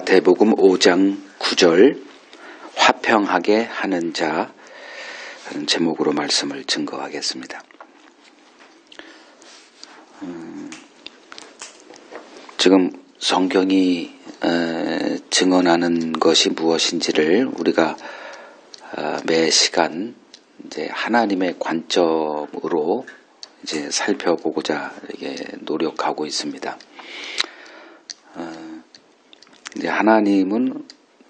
마태복음 5장 9절 화평하게 하는 자 라는 제목으로 말씀을 증거하겠습니다. 지금 성경이 증언하는 것이 무엇인지를 우리가 매 시간 이제 하나님의 관점으로 이제 살펴보고자 이게 노력하고 있습니다. 이제 하나님은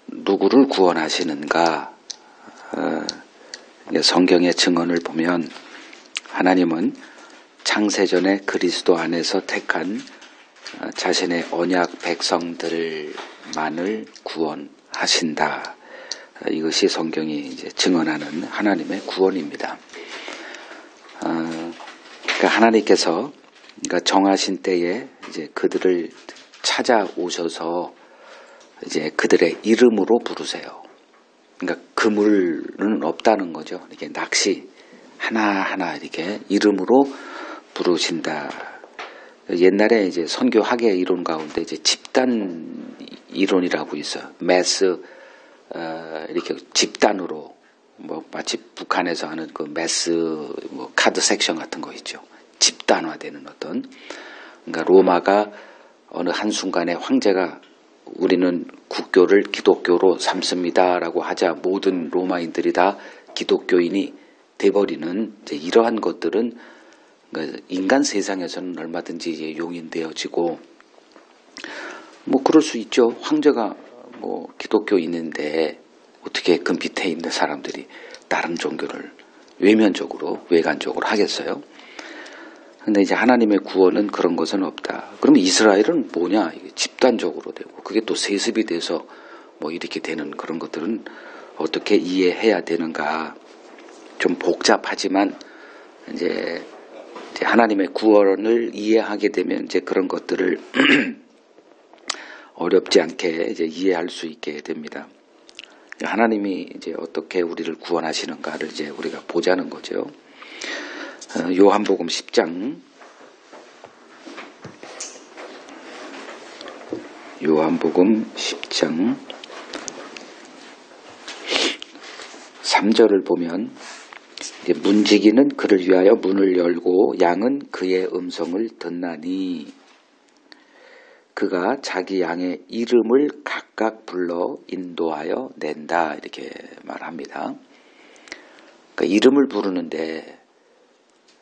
누구를 구원하시는가? 성경의 증언을 보면 하나님은 창세전에 그리스도 안에서 택한 자신의 언약 백성들만을 구원하신다. 이것이 성경이 이제 증언하는 하나님의 구원입니다. 그러니까 하나님께서 정하신 때에 이제 그들을 찾아오셔서 이제 그들의 이름으로 부르세요. 그러니까 그물은 없다는 거죠. 이렇게 낚시 하나하나 이렇게 이름으로 부르신다. 옛날에 이제 선교학의 이론 가운데 이제 집단 이론이라고 있어요. 매스 이렇게 집단으로 뭐 마치 북한에서 하는 그 매스 뭐 카드 섹션 같은 거 있죠. 집단화되는 어떤 그러니까 로마가 어느 한순간에 황제가 우리는 국교를 기독교로 삼습니다라고 하자 모든 로마인들이 다 기독교인이 돼버리는 이제 이러한 것들은 인간 세상에서는 얼마든지 용인되어지고 뭐 그럴 수 있죠. 황제가 뭐 기독교인인데 어떻게 그 밑에 있는 사람들이 다른 종교를 외면적으로 외관적으로 하겠어요? 근데 이제 하나님의 구원은 그런 것은 없다. 그러면 이스라엘은 뭐냐? 이게 집단적으로 되고 그게 또 세습이 돼서 뭐 이렇게 되는 그런 것들은 어떻게 이해해야 되는가? 좀 복잡하지만 이제 하나님의 구원을 이해하게 되면 이제 그런 것들을 어렵지 않게 이제 이해할 수 있게 됩니다. 하나님이 이제 어떻게 우리를 구원하시는가를 이제 우리가 보자는 거죠. 요한복음 10장 요한복음 10장 3절을 보면 문지기는 그를 위하여 문을 열고 양은 그의 음성을 듣나니 그가 자기 양의 이름을 각각 불러 인도하여 낸다 이렇게 말합니다. 그러니까 이름을 부르는데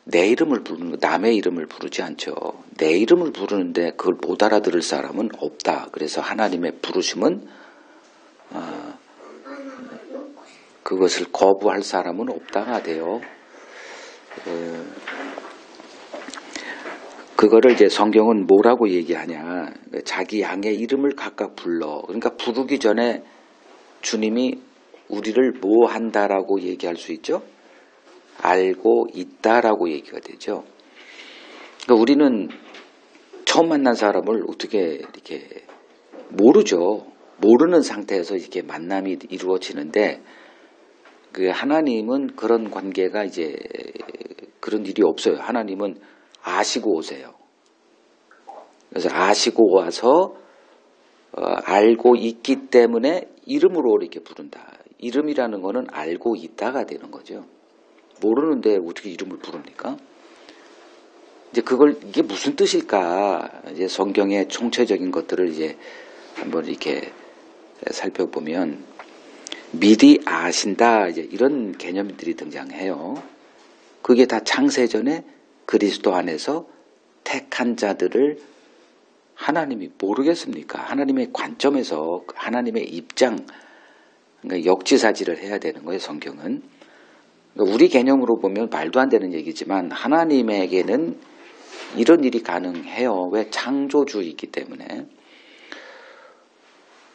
내 이름을 부르는 거 남의 이름을 부르지 않죠. 내 이름을 부르는데 그걸 못 알아들을 사람은 없다. 그래서 하나님의 부르심은 그것을 거부할 사람은 없다가 돼요. 그거를 이제 성경은 뭐라고 얘기하냐. 자기 양의 이름을 각각 불러. 그러니까 부르기 전에 주님이 우리를 뭐 한다라고 얘기할 수 있죠? 알고 있다라고 얘기가 되죠. 그러니까 우리는 처음 만난 사람을 어떻게 이렇게 모르죠. 모르는 상태에서 이렇게 만남이 이루어지는데 그 하나님은 그런 관계가 이제 그런 일이 없어요. 하나님은 아시고 오세요. 그래서 아시고 와서 알고 있기 때문에 이름으로 이렇게 부른다. 이름이라는 거는 알고 있다가 되는 거죠. 모르는데 어떻게 이름을 부릅니까? 이제 이게 무슨 뜻일까? 이제 성경의 총체적인 것들을 이제 한번 이렇게 살펴보면 미리 아신다 이제 이런 개념들이 등장해요. 그게 다 창세전에 그리스도 안에서 택한 자들을 하나님이 모르겠습니까? 하나님의 관점에서 하나님의 입장, 그러니까 역지사지를 해야 되는 거예요. 성경은. 그러니까 우리 개념으로 보면 말도 안 되는 얘기지만 하나님에게는 이런 일이 가능해요. 왜? 창조주이기 때문에.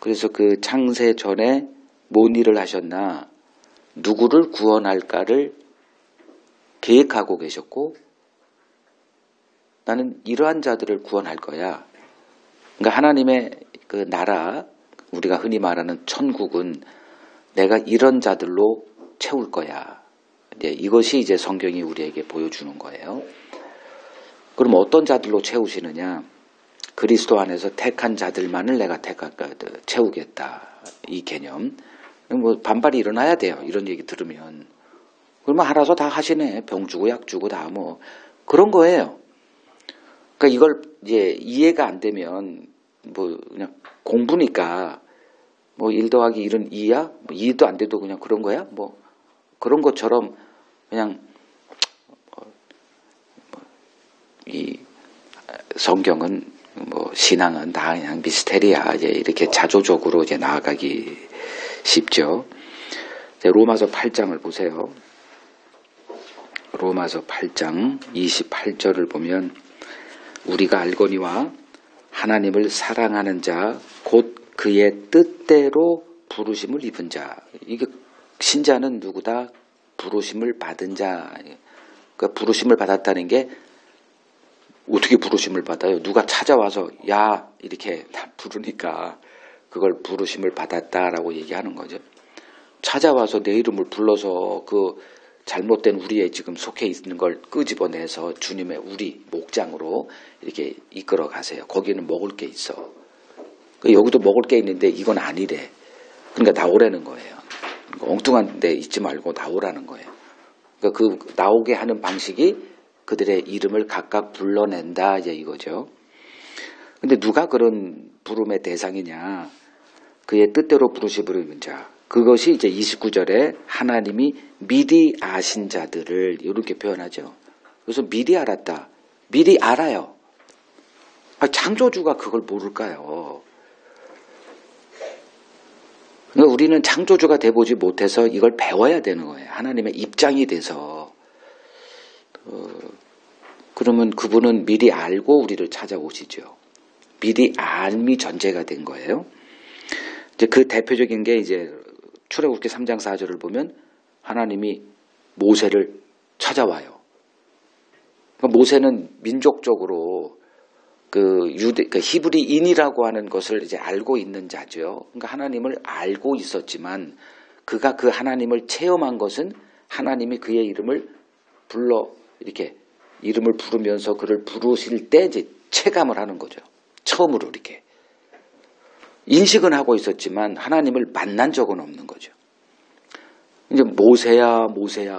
그래서 그 창세 전에 뭔 일을 하셨나? 누구를 구원할까를 계획하고 계셨고 나는 이러한 자들을 구원할 거야. 그러니까 하나님의 그 나라, 우리가 흔히 말하는 천국은 내가 이런 자들로 채울 거야. 이것이 이제 성경이 우리에게 보여주는 거예요. 그럼 어떤 자들로 채우시느냐? 그리스도 안에서 택한 자들만을 내가 채우겠다. 이 개념. 뭐 반발이 일어나야 돼요. 이런 얘기 들으면. 그러면 알아서 다 하시네. 병 주고 약 주고 다 뭐 그런 거예요. 그러니까 이걸 이제 이해가 안 되면 뭐 그냥 공부니까 뭐 1 더하기 1은 2야? 뭐 2도 안 돼도 그냥 그런 거야? 뭐 그런 것처럼 그냥 이 성경은 뭐 신앙은 다 그냥 미스테리야. 이제 이렇게 자조적으로 이제 나아가기 쉽죠. 로마서 8장을 보세요. 로마서 8장 28절을 보면 우리가 알거니와 하나님을 사랑하는 자 곧 그의 뜻대로 부르심을 입은 자. 이게 신자는 누구다? 부르심을 받은 자. 그러니까 부르심을 받았다는 게 어떻게 부르심을 받아요? 누가 찾아와서 야 이렇게 다 부르니까 그걸 부르심을 받았다라고 얘기하는 거죠. 찾아와서 내 이름을 불러서 그 잘못된 우리의 지금 속해 있는 걸 끄집어내서 주님의 우리 목장으로 이렇게 이끌어 가세요. 거기는 먹을 게 있어. 여기도 먹을 게 있는데 이건 아니래. 그러니까 나오라는 거예요. 엉뚱한 데 있지 말고 나오라는 거예요. 그러니까 그 나오게 하는 방식이 그들의 이름을 각각 불러낸다 이제 이거죠. 근데 누가 그런 부름의 대상이냐? 그의 뜻대로 부르심을 입은 자. 그것이 이제 29절에 하나님이 미리 아신 자들을 이렇게 표현하죠. 그래서 미리 알았다. 미리 알아요. 창조주가 그걸 모를까요? 그러니까 우리는 창조주가 돼보지 못해서 이걸 배워야 되는 거예요. 하나님의 입장이 돼서. 그러면 그분은 미리 알고 우리를 찾아오시죠. 미리 알미 전제가 된 거예요. 이제 그 대표적인 게 이제 출애굽기 3장 4절을 보면 하나님이 모세를 찾아와요. 그러니까 모세는 민족적으로 그 히브리인이라고 하는 것을 이제 알고 있는 자죠. 그러니까 하나님을 알고 있었지만 그가 그 하나님을 체험한 것은 하나님이 그의 이름을 불러 이렇게 이름을 부르면서 그를 부르실 때 이제 체감을 하는 거죠. 처음으로 이렇게. 인식은 하고 있었지만 하나님을 만난 적은 없는 거죠. 이제 모세야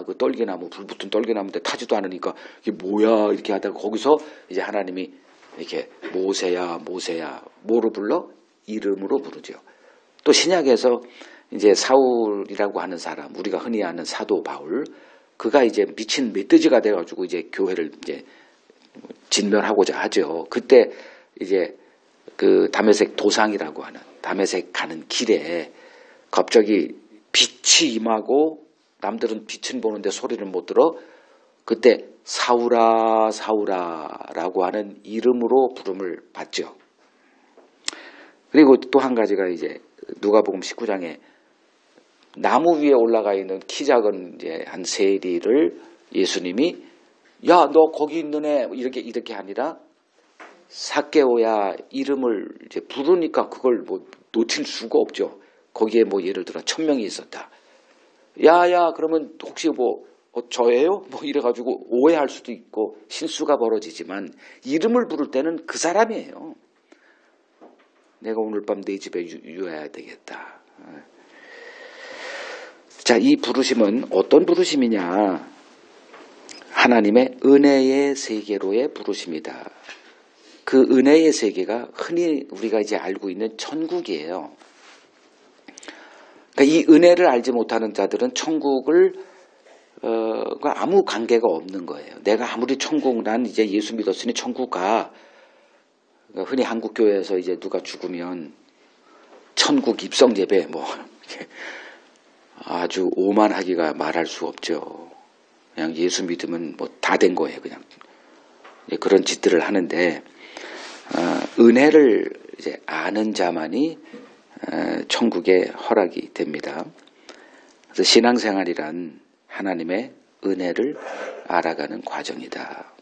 그 떨기나무 불 붙은 떨기나무인데 타지도 않으니까 이게 뭐야 이렇게 하다가 거기서 이제 하나님이 이렇게 모세야 뭐로 불러? 이름으로 부르죠. 또 신약에서 이제 사울이라고 하는 사람 우리가 흔히 아는 사도 바울 그가 이제 미친 멧돼지가 돼가지고 이제 교회를 이제 진멸하고자 하죠. 그때 이제 그 다메섹 도상이라고 하는 다메섹 가는 길에 갑자기 빛이 임하고 남들은 빛은 보는데 소리를 못 들어. 그때 사울아 사울아라고 하는 이름으로 부름을 받죠. 그리고 또 한 가지가 이제 누가복음 19장에 나무 위에 올라가 있는 키 작은 이제 한 세리를 예수님이 야 너 거기 있는 애 이렇게 아니라 삭개오야 이름을 이제 부르니까 그걸 뭐 놓칠 수가 없죠. 거기에 뭐 예를 들어 1000명이 있었다. 야야 그러면 혹시 뭐 저예요? 뭐 이래가지고 오해할 수도 있고 실수가 벌어지지만 이름을 부를 때는 그 사람이에요. 내가 오늘 밤 내 집에 유해야 되겠다. 자, 이 부르심은 어떤 부르심이냐? 하나님의 은혜의 세계로의 부르심이다. 그 은혜의 세계가 흔히 우리가 이제 알고 있는 천국이에요. 그러니까 이 은혜를 알지 못하는 자들은 천국을 아무 관계가 없는 거예요. 내가 아무리 천국 난 이제 예수 믿었으니 천국 가. 그러니까 흔히 한국 교회에서 이제 누가 죽으면 천국 입성 예배 뭐 아주 오만하기가 말할 수 없죠. 그냥 예수 믿으면 뭐 다 된 거예요. 그냥 그런 짓들을 하는데 은혜를 이제 아는 자만이 천국에 허락이 됩니다. 그래서 신앙생활이란 하나님의 은혜를 알아가는 과정이다.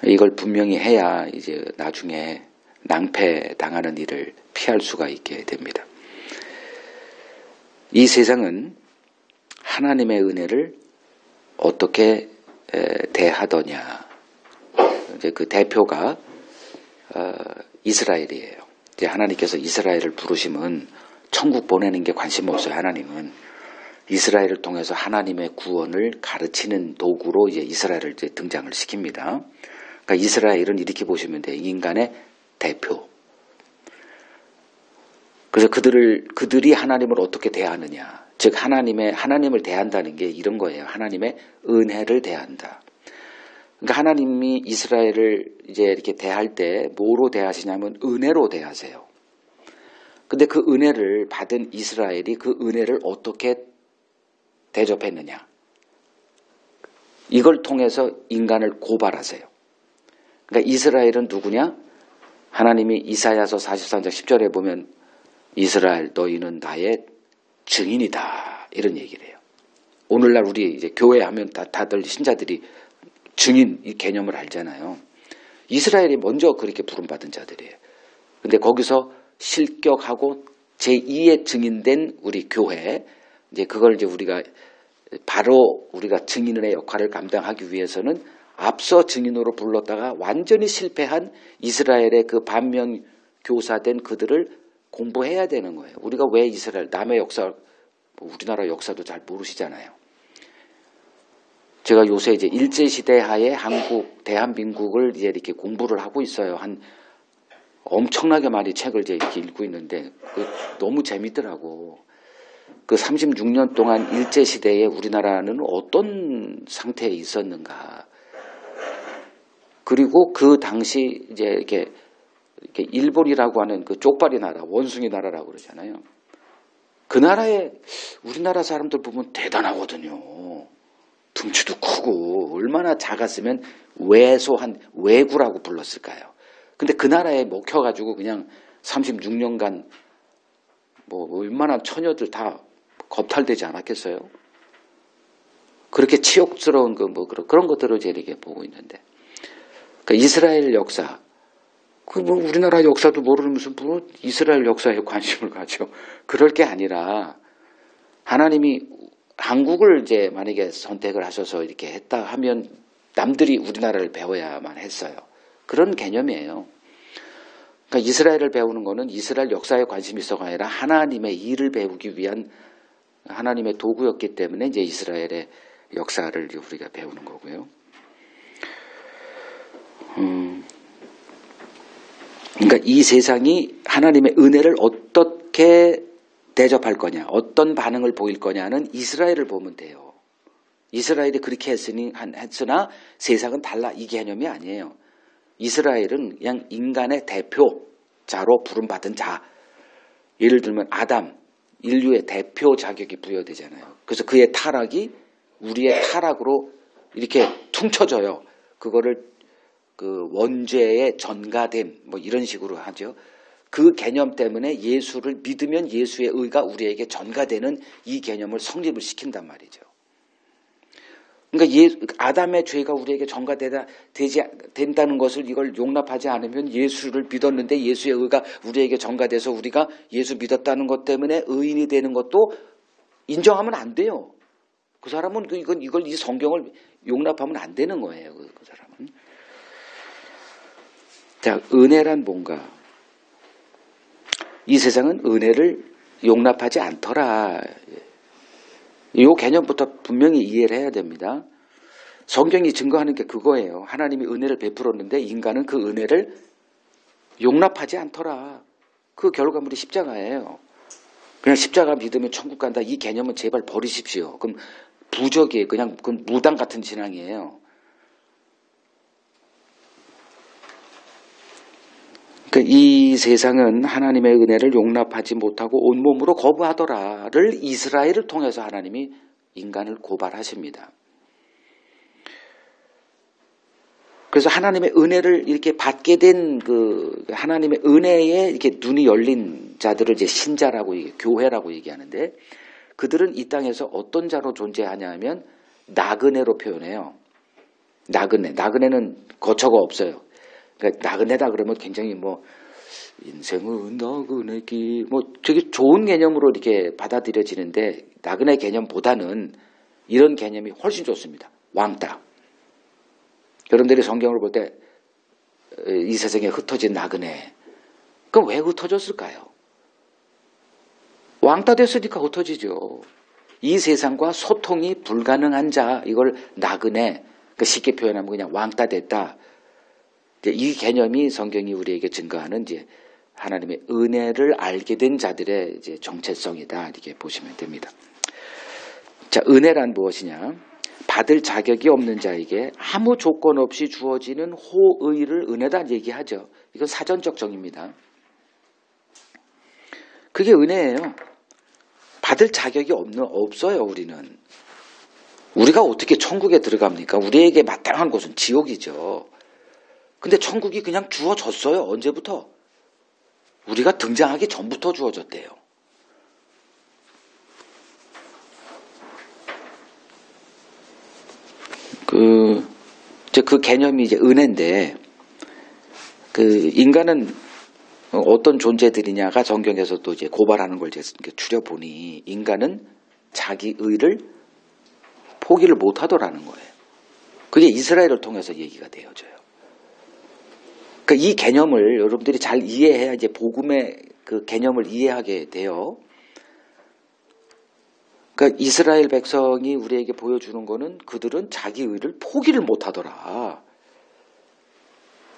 이걸 분명히 해야 이제 나중에 낭패 당하는 일을 피할 수가 있게 됩니다. 이 세상은 하나님의 은혜를 어떻게 대하더냐 이제 그 대표가 이스라엘이에요. 이제 하나님께서 이스라엘을 부르시면 천국 보내는 게 관심 없어요. 하나님은 이스라엘을 통해서 하나님의 구원을 가르치는 도구로 이제 이스라엘을 이제 등장을 시킵니다. 그러니까 이스라엘은 이렇게 보시면 돼요. 인간의 대표. 그래서 그들이 하나님을 어떻게 대하느냐. 즉 하나님을 대한다는 게 이런 거예요. 하나님의 은혜를 대한다. 그러니까 하나님이 이스라엘을 이제 이렇게 대할 때 뭐로 대하시냐면 은혜로 대하세요. 근데 그 은혜를 받은 이스라엘이 그 은혜를 어떻게 대접했느냐. 이걸 통해서 인간을 고발하세요. 그러니까 이스라엘은 누구냐? 하나님이 이사야서 43장 10절에 보면 이스라엘 너희는 나의 증인이다. 이런 얘기를 해요. 오늘날 우리 이제 교회 하면 다들 신자들이 증인 이 개념을 알잖아요. 이스라엘이 먼저 그렇게 부름받은 자들이에요. 근데 거기서 실격하고 제2의 증인된 우리 교회, 이제 그걸 이제 우리가 바로 우리가 증인의 역할을 감당하기 위해서는 앞서 증인으로 불렀다가 완전히 실패한 이스라엘의 그 반면 교사된 그들을 공부해야 되는 거예요. 우리가 왜 이스라엘, 남의 역사, 우리나라 역사도 잘 모르시잖아요. 제가 요새 이제 일제시대 하에 대한민국을 이제 이렇게 공부를 하고 있어요. 엄청나게 많이 책을 이제 이렇게 읽고 있는데, 너무 재밌더라고. 그 36년 동안 일제시대에 우리나라는 어떤 상태에 있었는가. 그리고 그 당시 이제 이렇게 일본이라고 하는 그 쪽발이 나라, 원숭이 나라라고 그러잖아요. 그 나라에 우리나라 사람들 보면 대단하거든요. 덩치도 크고 얼마나 작았으면 왜소한 왜구라고 불렀을까요? 근데 그 나라에 먹혀가지고 그냥 36년간 뭐 얼마나 처녀들 다 겁탈되지 않았겠어요? 그렇게 치욕스러운 그런 것들을 이제 이렇게 보고 있는데, 그러니까 이스라엘 역사, 뭐 우리나라 역사도 모르는 무슨 분은 이스라엘 역사에 관심을 가져. 그럴 게 아니라 하나님이 한국을 이제 만약에 선택을 하셔서 이렇게 했다 하면 남들이 우리나라를 배워야만 했어요. 그런 개념이에요. 그러니까 이스라엘을 배우는 거는 이스라엘 역사에 관심이 있어가 아니라 하나님의 일을 배우기 위한 하나님의 도구였기 때문에 이제 이스라엘의 역사를 우리가 배우는 거고요. 그러니까 이 세상이 하나님의 은혜를 어떻게 대접할 거냐, 어떤 반응을 보일 거냐는 이스라엘을 보면 돼요. 이스라엘이 그렇게 했으나 세상은 달라, 이 개념이 아니에요. 이스라엘은 그냥 인간의 대표자로 부름받은 자. 예를 들면 아담, 인류의 대표 자격이 부여되잖아요. 그래서 그의 타락이 우리의 타락으로 이렇게 퉁쳐져요. 그거를 그 원죄의 전가됨 뭐 이런 식으로 하죠. 그 개념 때문에 예수를 믿으면 예수의 의가 우리에게 전가되는 이 개념을 성립을 시킨단 말이죠. 그러니까 아담의 죄가 우리에게 된다는 것을 이걸 용납하지 않으면 예수를 믿었는데 예수의 의가 우리에게 전가돼서 우리가 예수 믿었다는 것 때문에 의인이 되는 것도 인정하면 안 돼요. 그 사람은 이 성경을 용납하면 안 되는 거예요. 그 사람은. 자, 은혜란 뭔가? 이 세상은 은혜를 용납하지 않더라. 이 개념부터 분명히 이해를 해야 됩니다. 성경이 증거하는 게 그거예요. 하나님이 은혜를 베풀었는데 인간은 그 은혜를 용납하지 않더라. 그 결과물이 십자가예요. 그냥 십자가 믿으면 천국 간다. 이 개념은 제발 버리십시오. 그럼 부적이에요. 그냥 무당 같은 신앙이에요. 그러니까 이 세상은 하나님의 은혜를 용납하지 못하고 온몸으로 거부하더라를 이스라엘을 통해서 하나님이 인간을 고발하십니다. 그래서 하나님의 은혜를 이렇게 받게 된 하나님의 은혜에 이렇게 눈이 열린 자들을 이제 신자라고 교회라고 얘기하는데, 그들은 이 땅에서 어떤 자로 존재하냐 면 나그네로 표현해요. 나그네는 거처가 없어요. 그러니까 나그네다 그러면 굉장히 인생은 나그네기 되게 좋은 개념으로 이렇게 받아들여지는데, 나그네 개념보다는 이런 개념이 훨씬 좋습니다. 왕따. 여러분들이 성경을 볼 때 이 세상에 흩어진 나그네. 그럼 왜 흩어졌을까요? 왕따 됐으니까 흩어지죠. 이 세상과 소통이 불가능한 자, 이걸 나그네, 쉽게 표현하면 그냥 왕따 됐다. 이 개념이 성경이 우리에게 증거하는 이제 하나님의 은혜를 알게 된 자들의 이제 정체성이다. 이렇게 보시면 됩니다. 자, 은혜란 무엇이냐? 받을 자격이 없는 자에게 아무 조건 없이 주어지는 호의를 은혜다 얘기하죠. 이건 사전적 정의입니다. 그게 은혜예요. 받을 자격이 없어요, 우리는. 우리가 어떻게 천국에 들어갑니까? 우리에게 마땅한 곳은 지옥이죠. 근데 천국이 그냥 주어졌어요. 언제부터? 우리가 등장하기 전부터 주어졌대요. 그 개념이 이제 은혜인데, 인간은 어떤 존재들이냐가 성경에서도 이제 고발하는 걸 추려보니, 인간은 자기 의를 포기를 못 하더라는 거예요. 그게 이스라엘을 통해서 얘기가 되어져요. 그러니까 이 개념을 여러분들이 잘 이해해야 이제 복음의 그 개념을 이해하게 돼요. 그러니까 이스라엘 백성이 우리에게 보여주는 거는 그들은 자기 의를 포기를 못 하더라.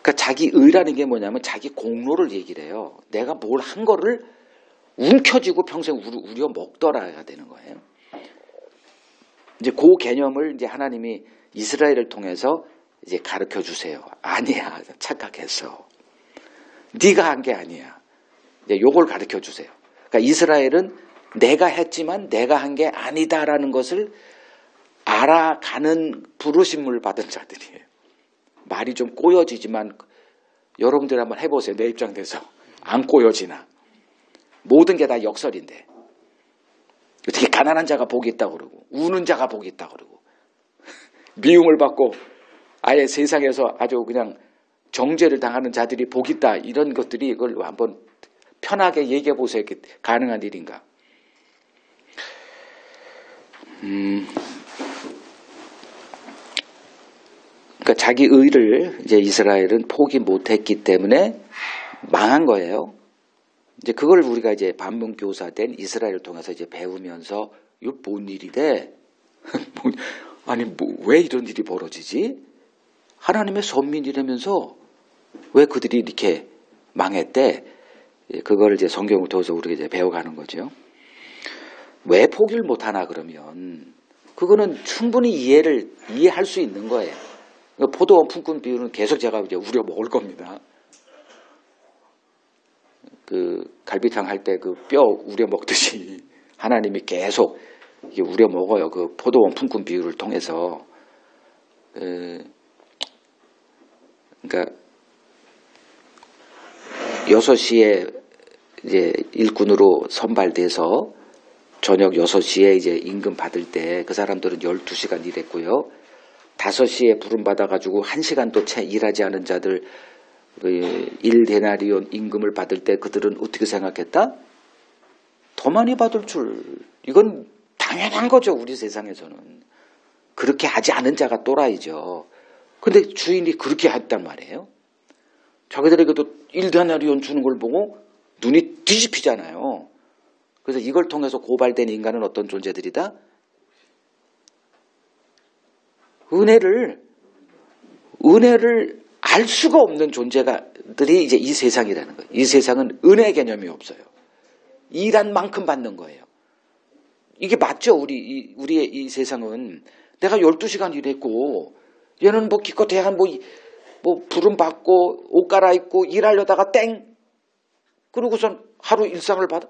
그러니까 자기 의라는 게 뭐냐면 자기 공로를 얘기를 해요. 내가 뭘 한 거를 움켜쥐고 평생 우려 먹더라야 되는 거예요. 이제 그 개념을 이제 하나님이 이스라엘을 통해서 이제 가르쳐 주세요. 아니야, 착각했어. 네가 한 게 아니야. 이제 요걸 가르쳐 주세요. 그러니까 이스라엘은 내가 했지만 내가 한 게 아니다라는 것을 알아가는 부르심을 받은 자들이에요. 말이 좀 꼬여지지만 여러분들 한번 해보세요. 내 입장 돼서. 안 꼬여지나. 모든 게 다 역설인데. 어떻게 가난한 자가 복이 있다고 그러고 우는 자가 복이 있다고 그러고 미움을 받고 아예 세상에서 아주 그냥 정죄를 당하는 자들이 복이 있다. 이런 것들이 이걸 한번 편하게 얘기해 보세요. 가능한 일인가. 그러니까 자기 의를 이제 이스라엘은 포기 못했기 때문에 망한 거예요. 이제 그걸 우리가 이제 반문교사된 이스라엘을 통해서 이제 배우면서 이거 뭔 일이래? 아니 왜 이런 일이 벌어지지? 하나님의 선민이라면서 왜 그들이 이렇게 망했대? 그걸 이제 성경을 통해서 우리가 이제 배워가는 거죠. 왜 포기를 못하나 그러면 그거는 충분히 이해할 수 있는 거예요. 포도원 품꾼 비유는 계속 제가 이제 우려 먹을 겁니다. 갈비탕 할 때 그 뼈 우려 먹듯이 하나님이 계속 이게 우려 먹어요. 그 포도원 품꾼 비유를 통해서. 그러니까 6시에 이제 일꾼으로 선발돼서 저녁 6시에 이제 임금 받을 때 그 사람들은 12시간 일했고요. 5시에 부름 받아가지고 1시간도 채 일하지 않은 자들 1데나리온 임금을 받을 때 그들은 어떻게 생각했다? 더 많이 받을 줄. 이건 당연한 거죠. 우리 세상에서는. 그렇게 하지 않은 자가 또라이죠. 근데 주인이 그렇게 했단 말이에요. 자기들에게도 1데나리온 주는 걸 보고 눈이 뒤집히잖아요. 그래서 이걸 통해서 고발된 인간은 어떤 존재들이다? 은혜를 알 수가 없는 존재들이 이제 이 세상이라는 거예요. 이 세상은 은혜 개념이 없어요. 일한 만큼 받는 거예요. 이게 맞죠? 우리의 이 세상은 내가 12시간 일했고 얘는 뭐 기껏해야 뭐 부름 받고 옷 갈아입고 일하려다가 땡! 그러고선 하루 일상을 받아?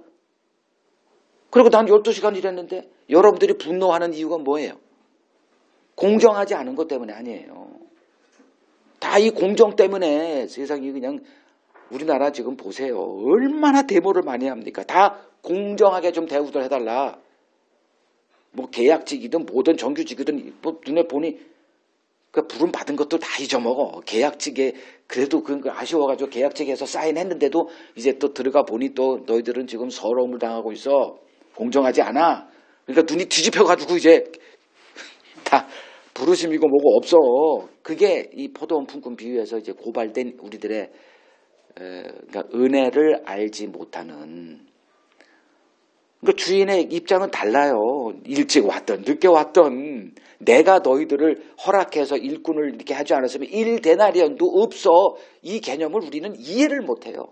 그리고 난 12시간 일했는데 여러분들이 분노하는 이유가 뭐예요? 공정하지 않은 것 때문에 아니에요. 다 이 공정 때문에 세상이 그냥 우리나라 지금 보세요. 얼마나 데모를 많이 합니까? 다 공정하게 좀 대우를 해달라. 뭐 계약직이든 뭐든 정규직이든 뭐 눈에 보니 그 부름 받은 것도 다 잊어먹어. 계약직에 그래도 그런 거 아쉬워가지고 계약직에서 사인했는데도 이제 또 들어가 보니 또 너희들은 지금 서러움을 당하고 있어. 공정하지 않아. 그러니까 눈이 뒤집혀가지고 이제 다 부르심이고 뭐고 없어. 그게 이 포도원 품꾼 비유에서 이제 고발된 우리들의 그러니까 은혜를 알지 못하는. 그러니까 주인의 입장은 달라요. 일찍 왔던 늦게 왔던 내가 너희들을 허락해서 일꾼을 이렇게 하지 않았으면 1데나리온도 없어. 이 개념을 우리는 이해를 못해요.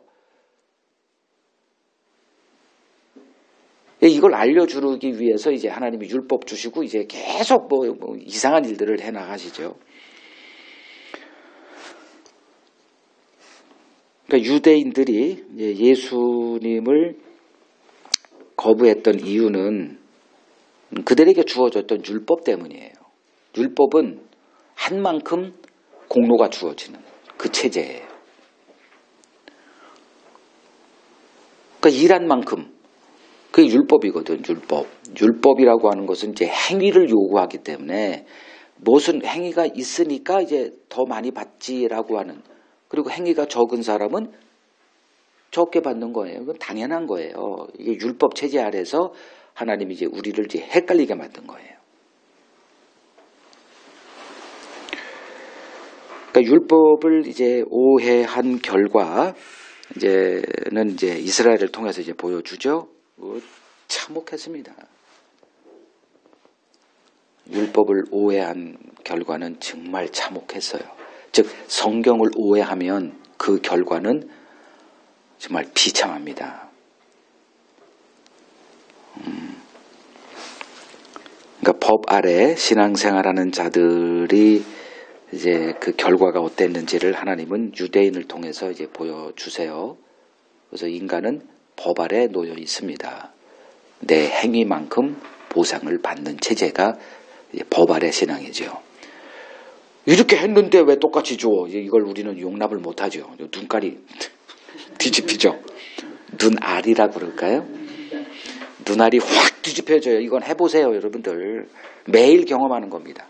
이걸 알려주기 위해서 이제 하나님이 율법 주시고 이제 계속 뭐 이상한 일들을 해 나가시죠. 그러니까 유대인들이 예수님을 거부했던 이유는 그들에게 주어졌던 율법 때문이에요. 율법은 한 만큼 공로가 주어지는 그 체제예요. 그러니까 일한 만큼 그게 율법이거든. 율법이라고 하는 것은 이제 행위를 요구하기 때문에 무슨 행위가 있으니까 이제 더 많이 받지라고 하는. 그리고 행위가 적은 사람은 적게 받는 거예요. 그건 당연한 거예요. 이게 율법 체제 아래서 하나님이 이제 우리를 이제 헷갈리게 만든 거예요. 그러니까 율법을 이제 오해한 결과 이제는 이제 이스라엘을 통해서 이제 보여주죠. 참혹했습니다. 율법을 오해한 결과는 정말 참혹했어요. 즉 성경을 오해하면 그 결과는 정말 비참합니다. 그러니까 법 아래 신앙생활하는 자들이 이제 그 결과가 어땠는지를 하나님은 유대인을 통해서 이제 보여주세요. 그래서 인간은 법 아래 놓여 있습니다. 내 행위만큼 보상을 받는 체제가 법 아래 신앙이죠. 이렇게 했는데 왜 똑같이 줘? 이걸 우리는 용납을 못하죠. 눈깔이 뒤집히죠. 눈알이라 그럴까요? 눈알이 확 뒤집혀져요. 이건 해보세요, 여러분들. 매일 경험하는 겁니다.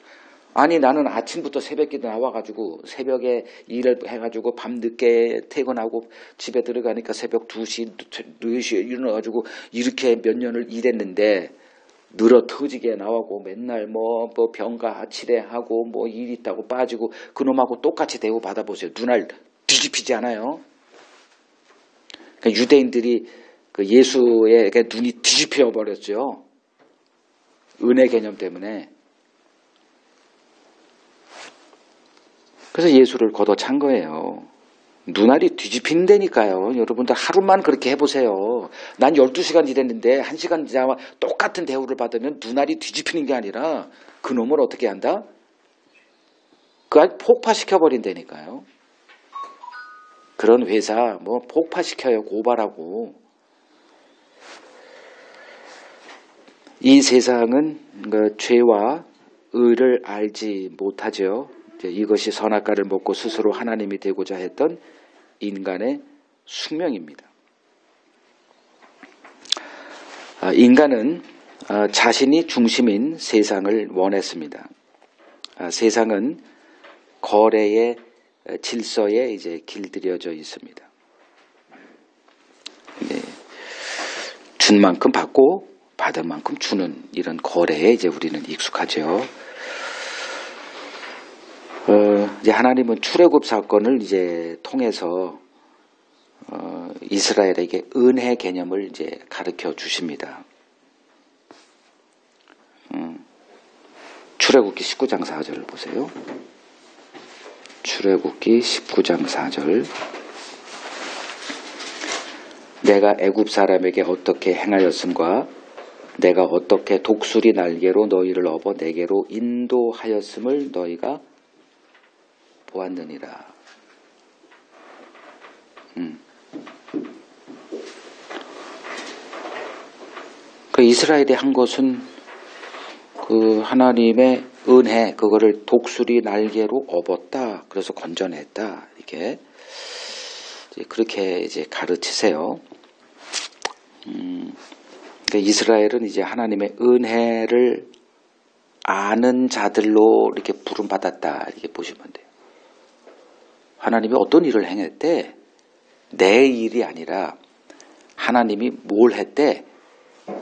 아니 나는 아침부터 새벽기도 나와가지고 새벽에 일을 해가지고 밤늦게 퇴근하고 집에 들어가니까 새벽 2시, 4시에 일어나가지고 이렇게 몇 년을 일했는데 늘어 터지게 나오고 맨날 뭐 병가 치레하고 뭐 일 있다고 빠지고 그놈하고 똑같이 대우 받아보세요. 눈알 뒤집히지 않아요? 그러니까 유대인들이 그 예수에게 눈이 뒤집혀 버렸죠. 은혜 개념 때문에. 그래서 예수를 걷어찬 거예요. 눈알이 뒤집힌다니까요. 여러분들 하루만 그렇게 해보세요. 난 12시간 일했는데 1시간 지나면 똑같은 대우를 받으면 눈알이 뒤집히는 게 아니라 그놈을 어떻게 한다? 그걸 폭파시켜버린다니까요. 그런 회사 뭐 폭파시켜요. 고발하고. 이 세상은 그 죄와 의를 알지 못하죠. 이것이 선악과를 먹고 스스로 하나님이 되고자 했던 인간의 숙명입니다. 인간은 자신이 중심인 세상을 원했습니다. 세상은 거래의 질서에 이제 길들여져 있습니다. 네. 준 만큼 받고 받은 만큼 주는 이런 거래에 이제 우리는 익숙하죠. 이제 하나님은 출애굽 사건을 이제 통해서 이스라엘에게 은혜 개념을 이제 가르쳐 주십니다. 출애굽기 19장 4절을 보세요. 출애굽기 19장 4절. 내가 애굽 사람에게 어떻게 행하였음과 내가 어떻게 독수리 날개로 너희를 업어 내게로 인도하였음을 너희가 보았느니라. 그 이스라엘이 한 것은 그 하나님의 은혜, 그거를 독수리 날개로 업었다. 그래서 건져냈다. 이게 그렇게 이제 가르치세요. 그러니까 이스라엘은 이제 하나님의 은혜를 아는 자들로 이렇게 부름받았다. 이렇게 보시면 돼요. 하나님이 어떤 일을 행했대? 내 일이 아니라 하나님이 뭘 했대?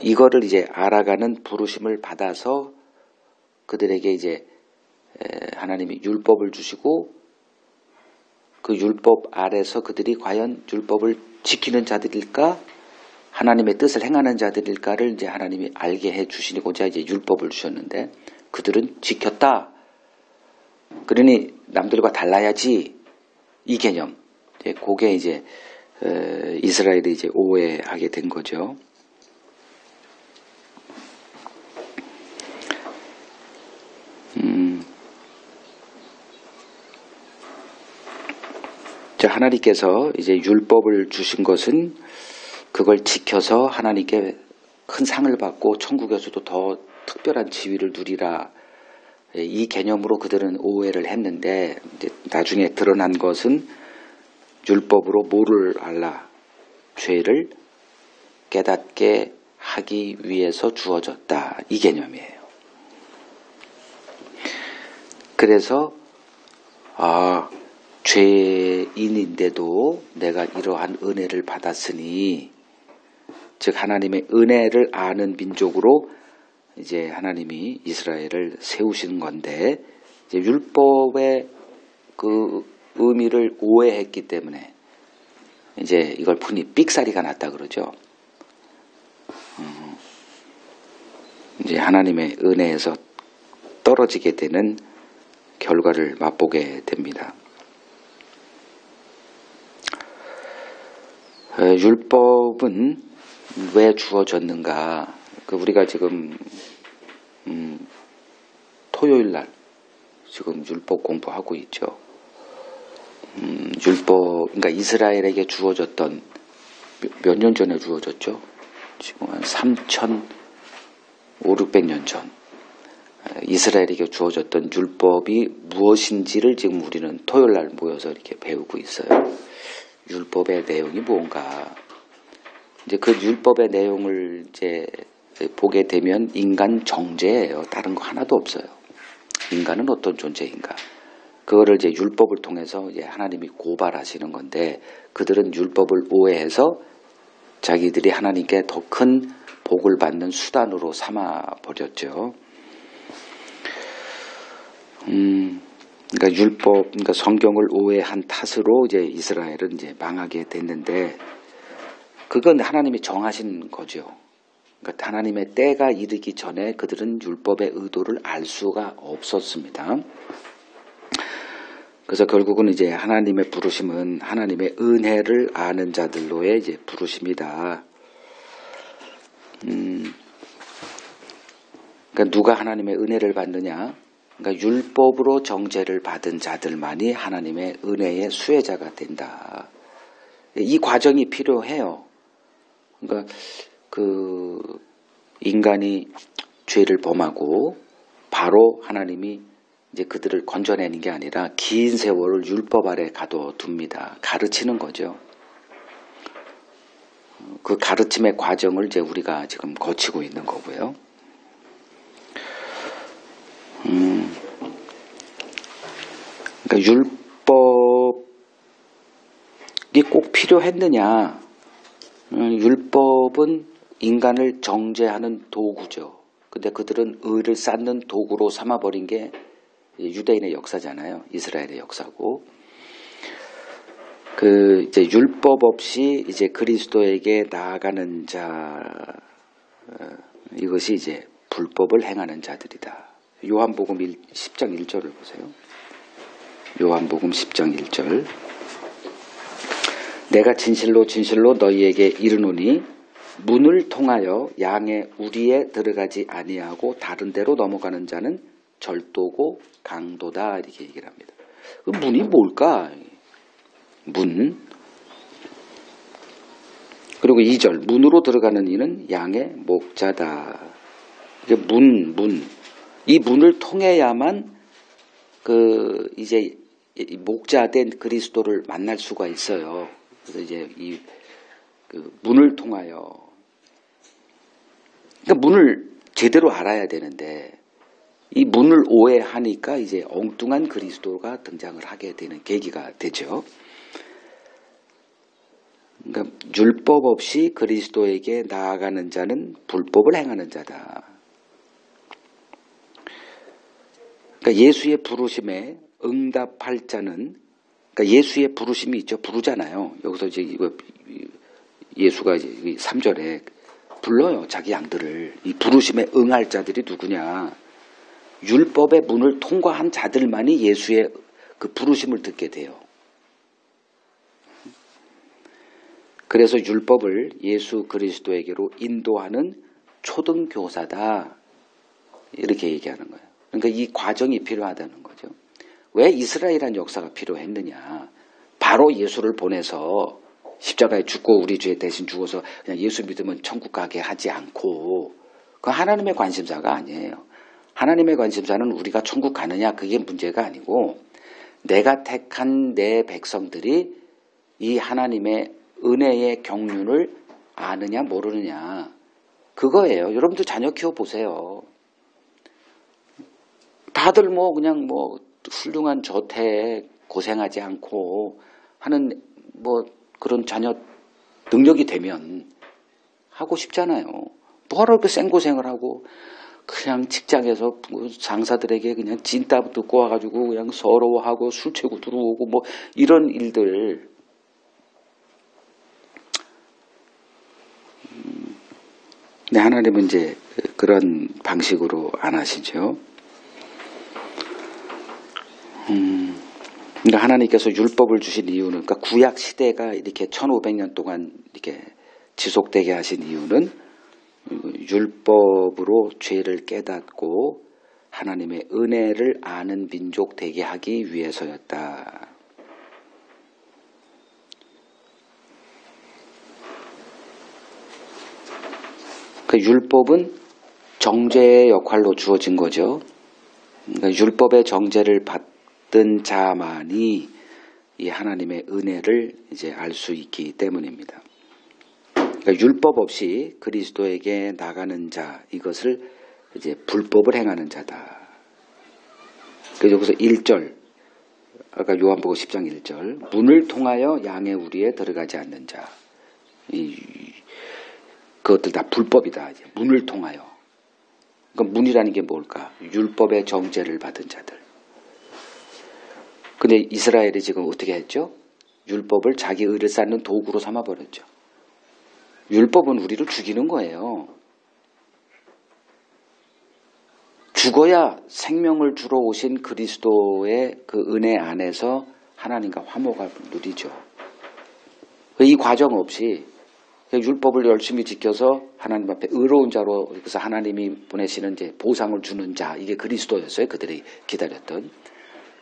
이거를 이제 알아가는 부르심을 받아서 그들에게 이제 하나님이 율법을 주시고 그 율법 아래서 그들이 과연 율법을 지키는 자들일까? 하나님의 뜻을 행하는 자들일까를 이제 하나님이 알게 해 주시고자 이제 율법을 주셨는데 그들은 지켰다. 그러니 남들과 달라야지 이 개념. 그게 이제 이스라엘이 이제 오해하게 된 거죠. 하나님께서 이제 율법을 주신 것은 그걸 지켜서 하나님께 큰 상을 받고 천국에서도 더 특별한 지위를 누리라. 이 개념으로 그들은 오해를 했는데 이제 나중에 드러난 것은 율법으로 뭐를 알라? 죄를 깨닫게 하기 위해서 주어졌다. 이 개념이에요. 그래서 죄인인데도 내가 이러한 은혜를 받았으니 즉 하나님의 은혜를 아는 민족으로 이제 하나님이 이스라엘을 세우시는 건데 이제 율법의 그 의미를 오해했기 때문에 이제 이걸 푸니 삑사리가 났다 그러죠. 이제 하나님의 은혜에서 떨어지게 되는 결과를 맛보게 됩니다. 율법은 왜 주어졌는가? 우리가 지금 토요일 날 지금 율법 공부하고 있죠. 율법, 그러니까 이스라엘에게 주어졌던 몇 년 전에 주어졌죠? 지금 한 3,500~600년 전 이스라엘에게 주어졌던 율법이 무엇인지를 지금 우리는 토요일 날 모여서 이렇게 배우고 있어요. 율법의 내용이 뭔가. 이제 그 율법의 내용을 이제 보게 되면 인간 정죄예요. 다른 거 하나도 없어요. 인간은 어떤 존재인가. 그거를 이제 율법을 통해서 이제 하나님이 고발하시는 건데 그들은 율법을 오해해서 자기들이 하나님께 더 큰 복을 받는 수단으로 삼아 버렸죠. 그러니까 율법, 그러니까 성경을 오해한 탓으로 이제 이스라엘은 이제 망하게 됐는데 그건 하나님이 정하신 거죠. 그러니까 하나님의 때가 이르기 전에 그들은 율법의 의도를 알 수가 없었습니다. 그래서 결국은 이제 하나님의 부르심은 하나님의 은혜를 아는 자들로의 이제 부르심이다. 그러니까 누가 하나님의 은혜를 받느냐? 그러니까 율법으로 정죄를 받은 자들만이 하나님의 은혜의 수혜자가 된다. 이 과정이 필요해요. 그러니까 그 인간이 죄를 범하고 바로 하나님이 이제 그들을 건져내는 게 아니라 긴 세월을 율법 아래 가둬둡니다. 가르치는 거죠. 그 가르침의 과정을 이제 우리가 지금 거치고 있는 거고요. 그러니까 율법이 꼭 필요했느냐? 율법은 인간을 정죄하는 도구죠. 근데 그들은 의를 쌓는 도구로 삼아버린 게 유대인의 역사잖아요. 이스라엘의 역사고. 이제 율법 없이 이제 그리스도에게 나아가는 자, 이것이 이제 불법을 행하는 자들이다. 요한복음 10장 1절을 보세요. 요한복음 10장 1절. 내가 진실로 진실로 너희에게 이르노니 문을 통하여 양의 우리에 들어가지 아니하고 다른 데로 넘어가는 자는 절도고 강도다. 이렇게 얘기를 합니다. 그 문이 뭘까? 문. 그리고 2절. 문으로 들어가는 이는 양의 목자다. 이게 문. 이 문을 통해야만 이제 목자된 그리스도를 만날 수가 있어요. 그래서 이제 문을 통하여. 그러니까 문을 제대로 알아야 되는데 이 문을 오해하니까 이제 엉뚱한 그리스도가 등장을 하게 되는 계기가 되죠. 그러니까 율법 없이 그리스도에게 나아가는 자는 불법을 행하는 자다. 그러니까 예수의 부르심에 응답할 자는, 그러니까 예수의 부르심이 있죠. 부르잖아요. 여기서 이제 이거 예수가 이제 3절에 불러요. 자기 양들을. 이 부르심에 응할 자들이 누구냐? 율법의 문을 통과한 자들만이 예수의 그 부르심을 듣게 돼요. 그래서 율법을 예수 그리스도에게로 인도하는 초등교사다. 이렇게 얘기하는 거예요. 그러니까 이 과정이 필요하다는 거죠. 왜 이스라엘이라는 역사가 필요했느냐. 바로 예수를 보내서 십자가에 죽고 우리 죄 대신 죽어서 그냥 예수 믿으면 천국 가게 하지 않고, 그건 하나님의 관심사가 아니에요. 하나님의 관심사는 우리가 천국 가느냐, 그게 문제가 아니고 내가 택한 내 백성들이 이 하나님의 은혜의 경륜을 아느냐 모르느냐, 그거예요. 여러분들 자녀 키워보세요. 다들 뭐 그냥 뭐 훌륭한 저택 고생하지 않고 하는 뭐 그런 자녀 능력이 되면 하고 싶잖아요. 뭐하러 그렇게 생고생을 하고 그냥 직장에서 상사들에게 그냥 진따 듣고 와가지고 그냥 서러워하고 술 취고 들어오고 뭐 이런 일들. 네, 하나님은 이제 그런 방식으로 안 하시죠. 그러니까 하나님께서 율법을 주신 이유는, 그러니까 구약 시대가 이렇게 1500년 동안 이렇게 지속되게 하신 이유는 율법으로 죄를 깨닫고 하나님의 은혜를 아는 민족 되게 하기 위해서였다. 그 율법은 정죄의 역할로 주어진 거죠. 그러니까 율법의 정죄를 받은 자만이 이 하나님의 은혜를 이제 알 수 있기 때문입니다. 그러니까 율법 없이 그리스도에게 나가는 자, 이것을 이제 불법을 행하는 자다. 그래서 여기서 1절, 아까 요한복음 10장 1절, 문을 통하여 양의 우리에 들어가지 않는 자, 그것들 다 불법이다. 이제 문을 통하여. 그러니까 문이라는 게 뭘까? 율법의 정죄를 받은 자들. 근데 이스라엘이 지금 어떻게 했죠? 율법을 자기 의를 쌓는 도구로 삼아버렸죠. 율법은 우리를 죽이는 거예요. 죽어야 생명을 주러 오신 그리스도의 그 은혜 안에서 하나님과 화목을 누리죠. 이 과정 없이 율법을 열심히 지켜서 하나님 앞에 의로운 자로, 그래서 하나님이 보내시는 이제 보상을 주는 자, 이게 그리스도였어요. 그들이 기다렸던.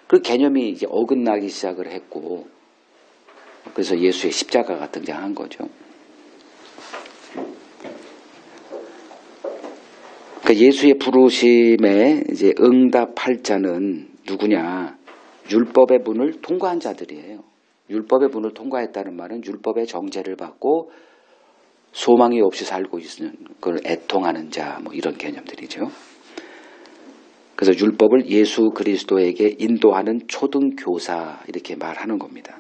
그 개념이 이제 어긋나기 시작을 했고, 그래서 예수의 십자가가 등장한 거죠. 그러니까 예수의 부르심에 이제 응답할 자는 누구냐? 율법의 문을 통과한 자들이에요. 율법의 문을 통과했다는 말은 율법의 정죄를 받고 소망이 없이 살고 있는 그걸 애통하는 자, 뭐 이런 개념들이죠. 그래서 율법을 예수 그리스도에게 인도하는 초등교사, 이렇게 말하는 겁니다.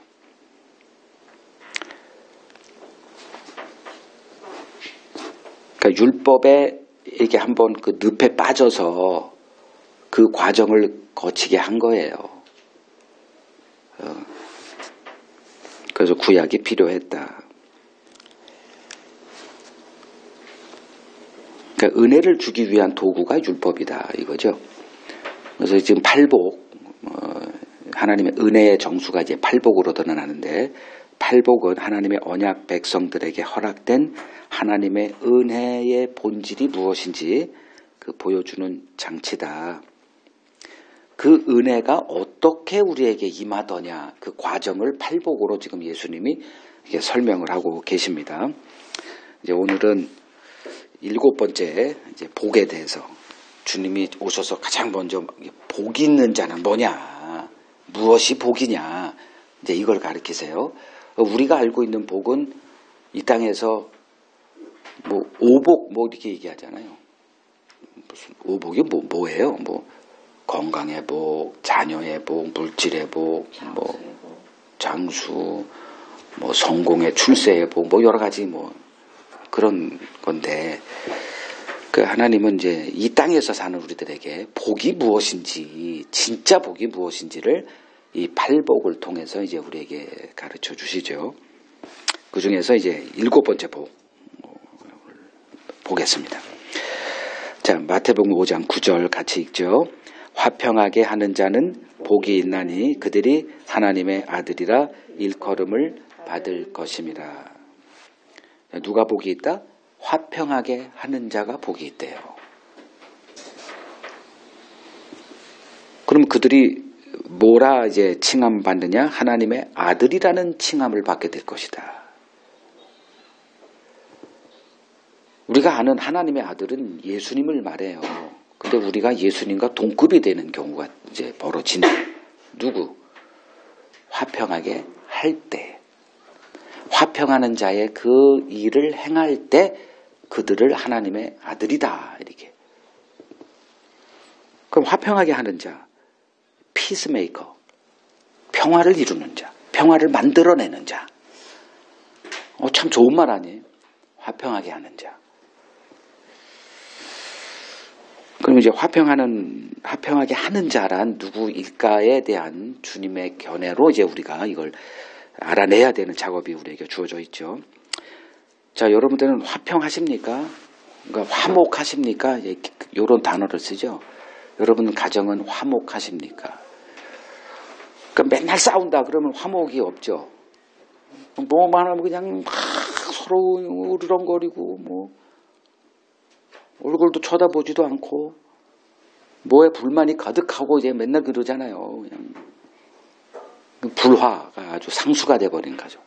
그러니까 율법에 이렇게 한번 그 늪에 빠져서 그 과정을 거치게 한 거예요. 그래서 구약이 필요했다. 그러니까 은혜를 주기 위한 도구가 율법이다, 이거죠. 그래서 지금 팔복, 하나님의 은혜의 정수가 이제 팔복으로 드러나는데, 팔복은 하나님의 언약 백성들에게 허락된 하나님의 은혜의 본질이 무엇인지 그 보여주는 장치다. 그 은혜가 어떻게 우리에게 임하더냐, 그 과정을 팔복으로 지금 예수님이 이렇게 설명을 하고 계십니다. 이제 오늘은 7번째 이제 복에 대해서, 주님이 오셔서 가장 먼저 복 있는 자는 뭐냐, 무엇이 복이냐, 이제 이걸 가르치세요. 우리가 알고 있는 복은 이 땅에서 뭐 오복 뭐 이렇게 얘기하잖아요. 무슨 오복이 뭐예요? 뭐 건강의 복, 자녀의 복, 물질의 복, 뭐 장수, 뭐 성공의 출세의 복, 뭐 여러 가지 뭐 그런 건데, 그 하나님은 이제 이 땅에서 사는 우리들에게 복이 무엇인지, 진짜 복이 무엇인지를 이 팔복을 통해서 이제 우리에게 가르쳐 주시죠. 그 중에서 이제 7번째 복 보겠습니다. 자, 마태복음 5장 9절 같이 읽죠. 화평하게 하는 자는 복이 있나니 그들이 하나님의 아들이라 일컬음을 받을 것임이라. 누가 복이 있다? 화평하게 하는 자가 복이 있대요. 그럼 그들이 뭐라 이제 칭함 받느냐? 하나님의 아들이라는 칭함을 받게 될 것이다. 우리가 아는 하나님의 아들은 예수님을 말해요. 근데 우리가 예수님과 동급이 되는 경우가 이제 벌어지는 누구? 화평하게 할 때. 화평하는 자의 그 일을 행할 때 그들을 하나님의 아들이다. 이렇게. 그럼 화평하게 하는 자, 피스메이커, 평화를 이루는 자, 평화를 만들어내는 자. 참 좋은 말 아니에요? 화평하게 하는 자. 그럼 이제 화평하게 하는 자란 누구일까에 대한 주님의 견해로 이제 우리가 이걸 알아내야 되는 작업이 우리에게 주어져 있죠. 자, 여러분들은 화평하십니까? 그러니까 화목하십니까? 이런 단어를 쓰죠. 여러분 가정은 화목하십니까? 그러니까 맨날 싸운다 그러면 화목이 없죠. 뭐만 하면 그냥 막 서로 으르렁거리고 뭐 얼굴도 쳐다보지도 않고 뭐에 불만이 가득하고 이제 맨날 그러잖아요. 그냥 불화가 아주 상수가 돼버린 가정.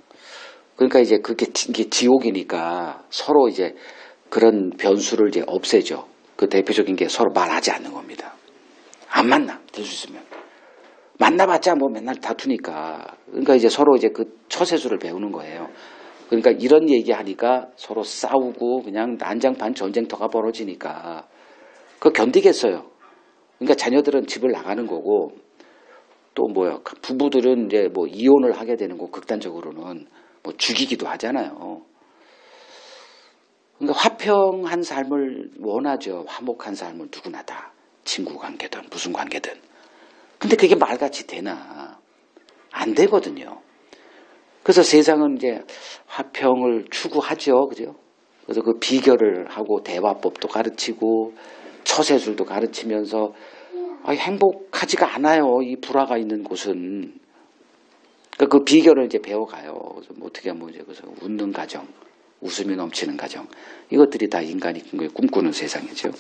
그러니까 이제 그게 지옥이니까 서로 이제 그런 변수를 이제 없애죠. 그 대표적인 게 서로 말하지 않는 겁니다. 안 만나 될 수 있으면 만나봤자 뭐 맨날 다투니까. 그러니까 이제 서로 이제 그 처세술을 배우는 거예요. 그러니까 이런 얘기하니까 서로 싸우고 그냥 난장판 전쟁터가 벌어지니까 그거 견디겠어요. 그러니까 자녀들은 집을 나가는 거고 또 뭐야 부부들은 이제 뭐 이혼을 하게 되는 거 극단적으로는 뭐 죽이기도 하잖아요. 그러니까 화평한 삶을 원하죠. 화목한 삶을 누구나 다 친구 관계든 무슨 관계든. 근데 그게 말같이 되나? 안 되거든요. 그래서 세상은 이제 화평을 추구하죠. 그죠? 그래서 그 비결을 하고 대화법도 가르치고 처세술도 가르치면서 행복하지가 않아요. 이 불화가 있는 곳은. 그러니까 그 비결을 이제 배워가요. 그래서 뭐 어떻게 하면 이제 그래서 웃는 가정, 웃음이 넘치는 가정. 이것들이 다 인간이 꿈꾸는 세상이죠.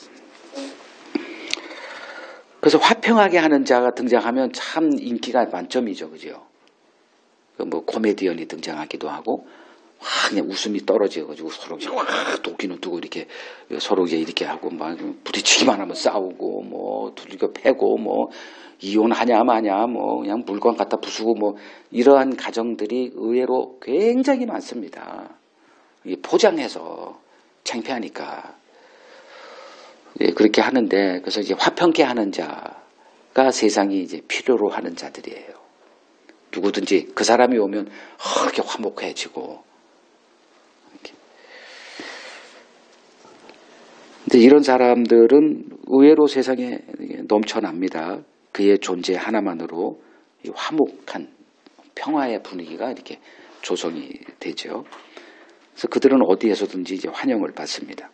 그래서 화평하게 하는 자가 등장하면 참 인기가 만점이죠. 그죠? 뭐 코미디언이 등장하기도 하고 그냥 웃음이 떨어져가지고 서로 확 도끼는 두고 이렇게 서로 이렇게 하고 막 부딪히기만 하면 싸우고 뭐 두들겨 패고 뭐 이혼하냐 마냐 뭐 그냥 물건 갖다 부수고 뭐 이러한 가정들이 의외로 굉장히 많습니다. 포장해서 창피하니까 그렇게 하는데 그래서 이제 화평케 하는 자가 세상이 이제 필요로 하는 자들이에요. 누구든지 그 사람이 오면 이렇게 화목해지고. 근데 이런 사람들은 의외로 세상에 넘쳐납니다. 그의 존재 하나만으로 이 화목한 평화의 분위기가 이렇게 조성이 되죠. 그래서 그들은 어디에서든지 이제 환영을 받습니다.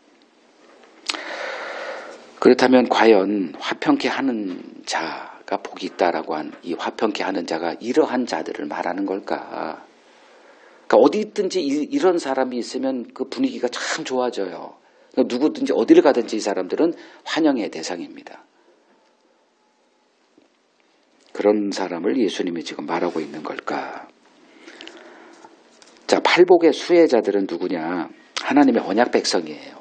그렇다면 과연 화평케 하는 자가 복이 있다라고 한 이 화평케 하는 자가 이러한 자들을 말하는 걸까? 그러니까 어디 있든지 이런 사람이 있으면 그 분위기가 참 좋아져요. 그러니까 누구든지 어디를 가든지 이 사람들은 환영의 대상입니다. 그런 사람을 예수님이 지금 말하고 있는 걸까? 자, 팔복의 수혜자들은 누구냐? 하나님의 언약 백성이에요.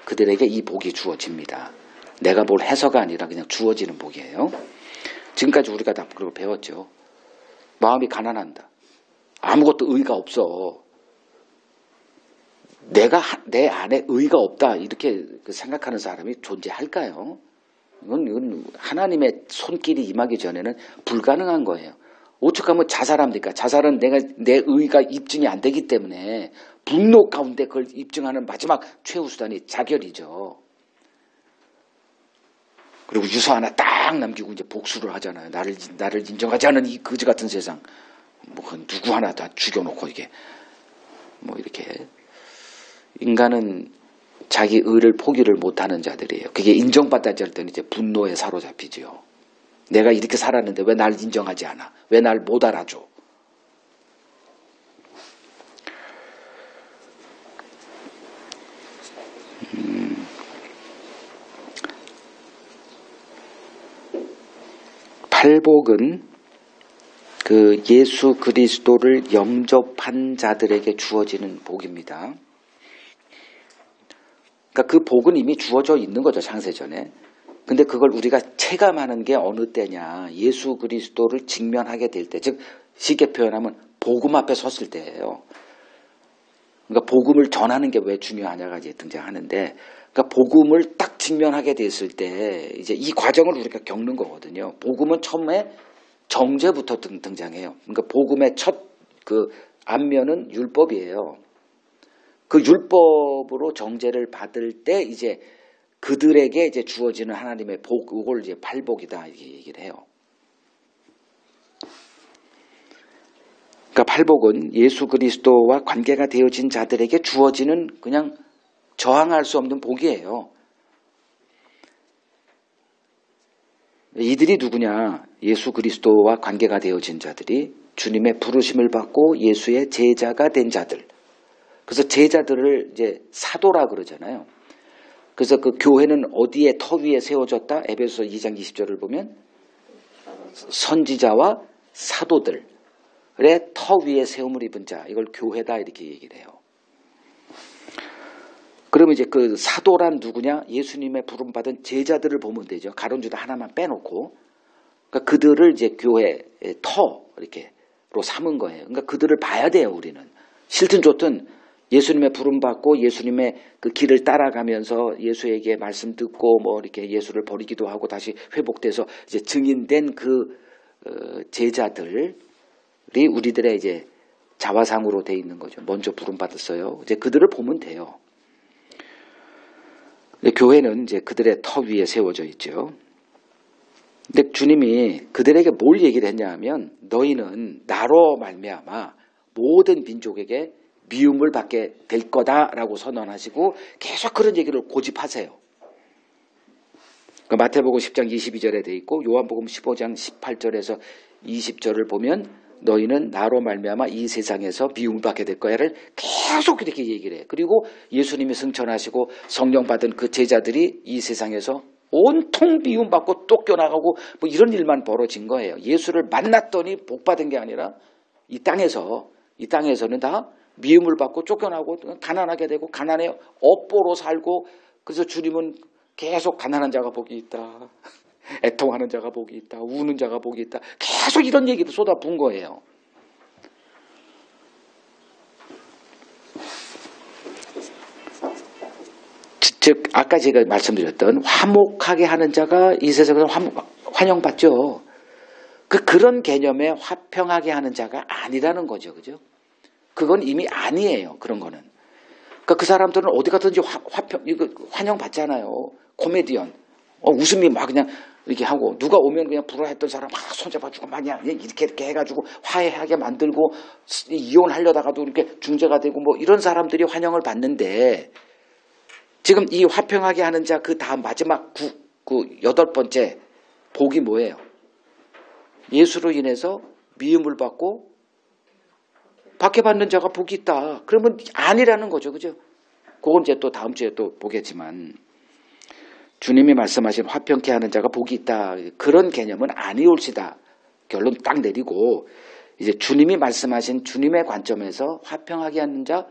그들에게 이 복이 주어집니다. 내가 뭘 해서가 아니라 그냥 주어지는 복이에요. 지금까지 우리가 다 그걸 배웠죠. 마음이 가난한다. 아무것도 의가 없어. 내 안에 의가 없다. 이렇게 생각하는 사람이 존재할까요? 이건 하나님의 손길이 임하기 전에는 불가능한 거예요. 어떻게 하면 자살합니까? 자살은 내 의가 입증이 안 되기 때문에 분노 가운데 그걸 입증하는 마지막 최후 수단이 자결이죠. 그리고 유서 하나 딱 남기고 이제 복수를 하잖아요. 나를 인정하지 않은 이 거지 같은 세상. 뭐 누구 하나 다 죽여놓고 이게 뭐 이렇게 인간은 자기 의를 포기를 못하는 자들이에요. 그게 인정받지 않을 때는 이제 분노에 사로잡히지요. 내가 이렇게 살았는데 왜 날 인정하지 않아? 왜 날 못 알아줘? 팔복은 그 예수 그리스도를 영접한 자들에게 주어지는 복입니다. 그러니까 그 복은 이미 주어져 있는 거죠, 창세전에. 근데 그걸 우리가 체감하는 게 어느 때냐. 예수 그리스도를 직면하게 될 때, 즉 쉽게 표현하면 복음 앞에 섰을 때예요. 그러니까 복음을 전하는 게 왜 중요하냐가 이제 등장하는데, 그러니까 복음을 딱 직면하게 됐을 때 이제 이 과정을 우리가 겪는 거거든요. 복음은 처음에 정죄부터 등장해요. 그러니까 복음의 첫 그 안면은 율법이에요. 그 율법으로 정죄를 받을 때 이제 그들에게 이제 주어지는 하나님의 복, 그걸 이제 팔복이다 이렇게 얘기를 해요. 그러니까 팔복은 예수 그리스도와 관계가 되어진 자들에게 주어지는 그냥 저항할 수 없는 복이에요. 이들이 누구냐? 예수 그리스도와 관계가 되어진 자들이 주님의 부르심을 받고 예수의 제자가 된 자들. 그래서 제자들을 이제 사도라 그러잖아요. 그래서 그 교회는 어디에 터 위에 세워졌다? 에베소서 2장 20절을 보면 선지자와 사도들의 터 위에 세움을 입은 자. 이걸 교회다 이렇게 얘기를 해요. 그러면 이제 그 사도란 누구냐? 예수님의 부름받은 제자들을 보면 되죠. 가론주다 하나만 빼놓고. 그러니까 그들을 이제 교회의 터 이렇게로 삼은 거예요. 그러니까 그들을 봐야 돼요, 우리는. 싫든 좋든 예수님의 부름받고 예수님의 그 길을 따라가면서 예수에게 말씀 듣고 뭐 이렇게 예수를 버리기도 하고 다시 회복돼서 이제 증인된 그 제자들이 우리들의 이제 자화상으로 돼 있는 거죠. 먼저 부름받았어요. 이제 그들을 보면 돼요. 교회는 이제 그들의 터 위에 세워져 있죠. 근데 주님이 그들에게 뭘 얘기를 했냐 하면 너희는 나로 말미암아 모든 민족에게 미움을 받게 될 거다라고 선언하시고 계속 그런 얘기를 고집하세요. 그러니까 마태복음 10장 22절에 돼 있고 요한복음 15장 18절에서 20절을 보면 너희는 나로 말미암아 이 세상에서 미움을 받게 될 거야를 계속 이렇게 얘기를 해. 그리고 예수님이 승천하시고 성령 받은 그 제자들이 이 세상에서 온통 미움받고 쫓겨나가고 뭐 이런 일만 벌어진 거예요. 예수를 만났더니 복 받은 게 아니라 이 땅에서는 다 미움을 받고 쫓겨나고 가난하게 되고 가난에 업보로 살고 그래서 주님은 계속 가난한 자가 복이 있다. 애통하는 자가 복이 있다. 우는 자가 복이 있다. 계속 이런 얘기를 쏟아부은 거예요. 즉 아까 제가 말씀드렸던 화목하게 하는 자가 이 세상에서 환영받죠. 그런 개념에 화평하게 하는 자가 아니라는 거죠. 그죠? 그건 이미 아니에요. 그런 거는. 그러니까 그 사람들은 어디 가든지 환영받잖아요. 코미디언. 웃음이 막 그냥 이렇게 하고 누가 오면 그냥 불화했던 사람 막 손잡아주고 막 이렇게 해가지고 화해하게 만들고 이혼하려다가도 이렇게 중재가 되고 뭐 이런 사람들이 환영을 받는데 지금 이 화평하게 하는 자 그 다음 마지막 여덟 번째 복이 뭐예요? 예수로 인해서 미움을 받고 박해받는 자가 복이 있다. 그러면 아니라는 거죠. 그죠? 그건 이제 또 다음 주에 또 보겠지만 주님이 말씀하신 화평케 하는 자가 복이 있다. 그런 개념은 아니올시다. 결론 딱 내리고 이제 주님이 말씀하신 주님의 관점에서 화평하게 하는 자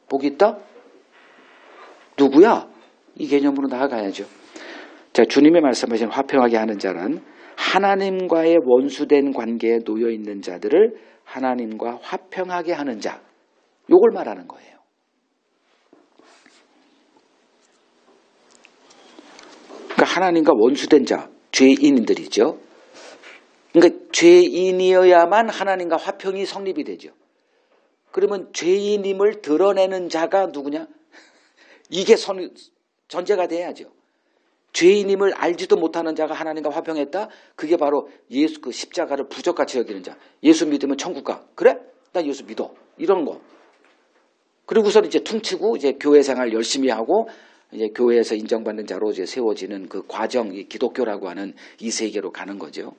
복이 있다? 누구야? 이 개념으로 나아가야죠. 자, 주님이 말씀하신 화평하게 하는 자란 하나님과의 원수된 관계에 놓여 있는 자들을 하나님과 화평하게 하는 자. 요걸 말하는 거예요. 그러니까 하나님과 원수된 자, 죄인들이죠. 그러니까 죄인이어야만 하나님과 화평이 성립이 되죠. 그러면 죄인임을 드러내는 자가 누구냐? 이게 전제가 돼야죠. 죄인임을 알지도 못하는 자가 하나님과 화평했다? 그게 바로 예수 그 십자가를 부적같이 여기는 자. 예수 믿으면 천국 가. 그래? 나 예수 믿어. 이런 거. 그리고서 이제 퉁치고 이제 교회 생활 열심히 하고 이제 교회에서 인정받는 자로 이제 세워지는 그 과정, 이 기독교라고 하는 이 세계로 가는 거죠.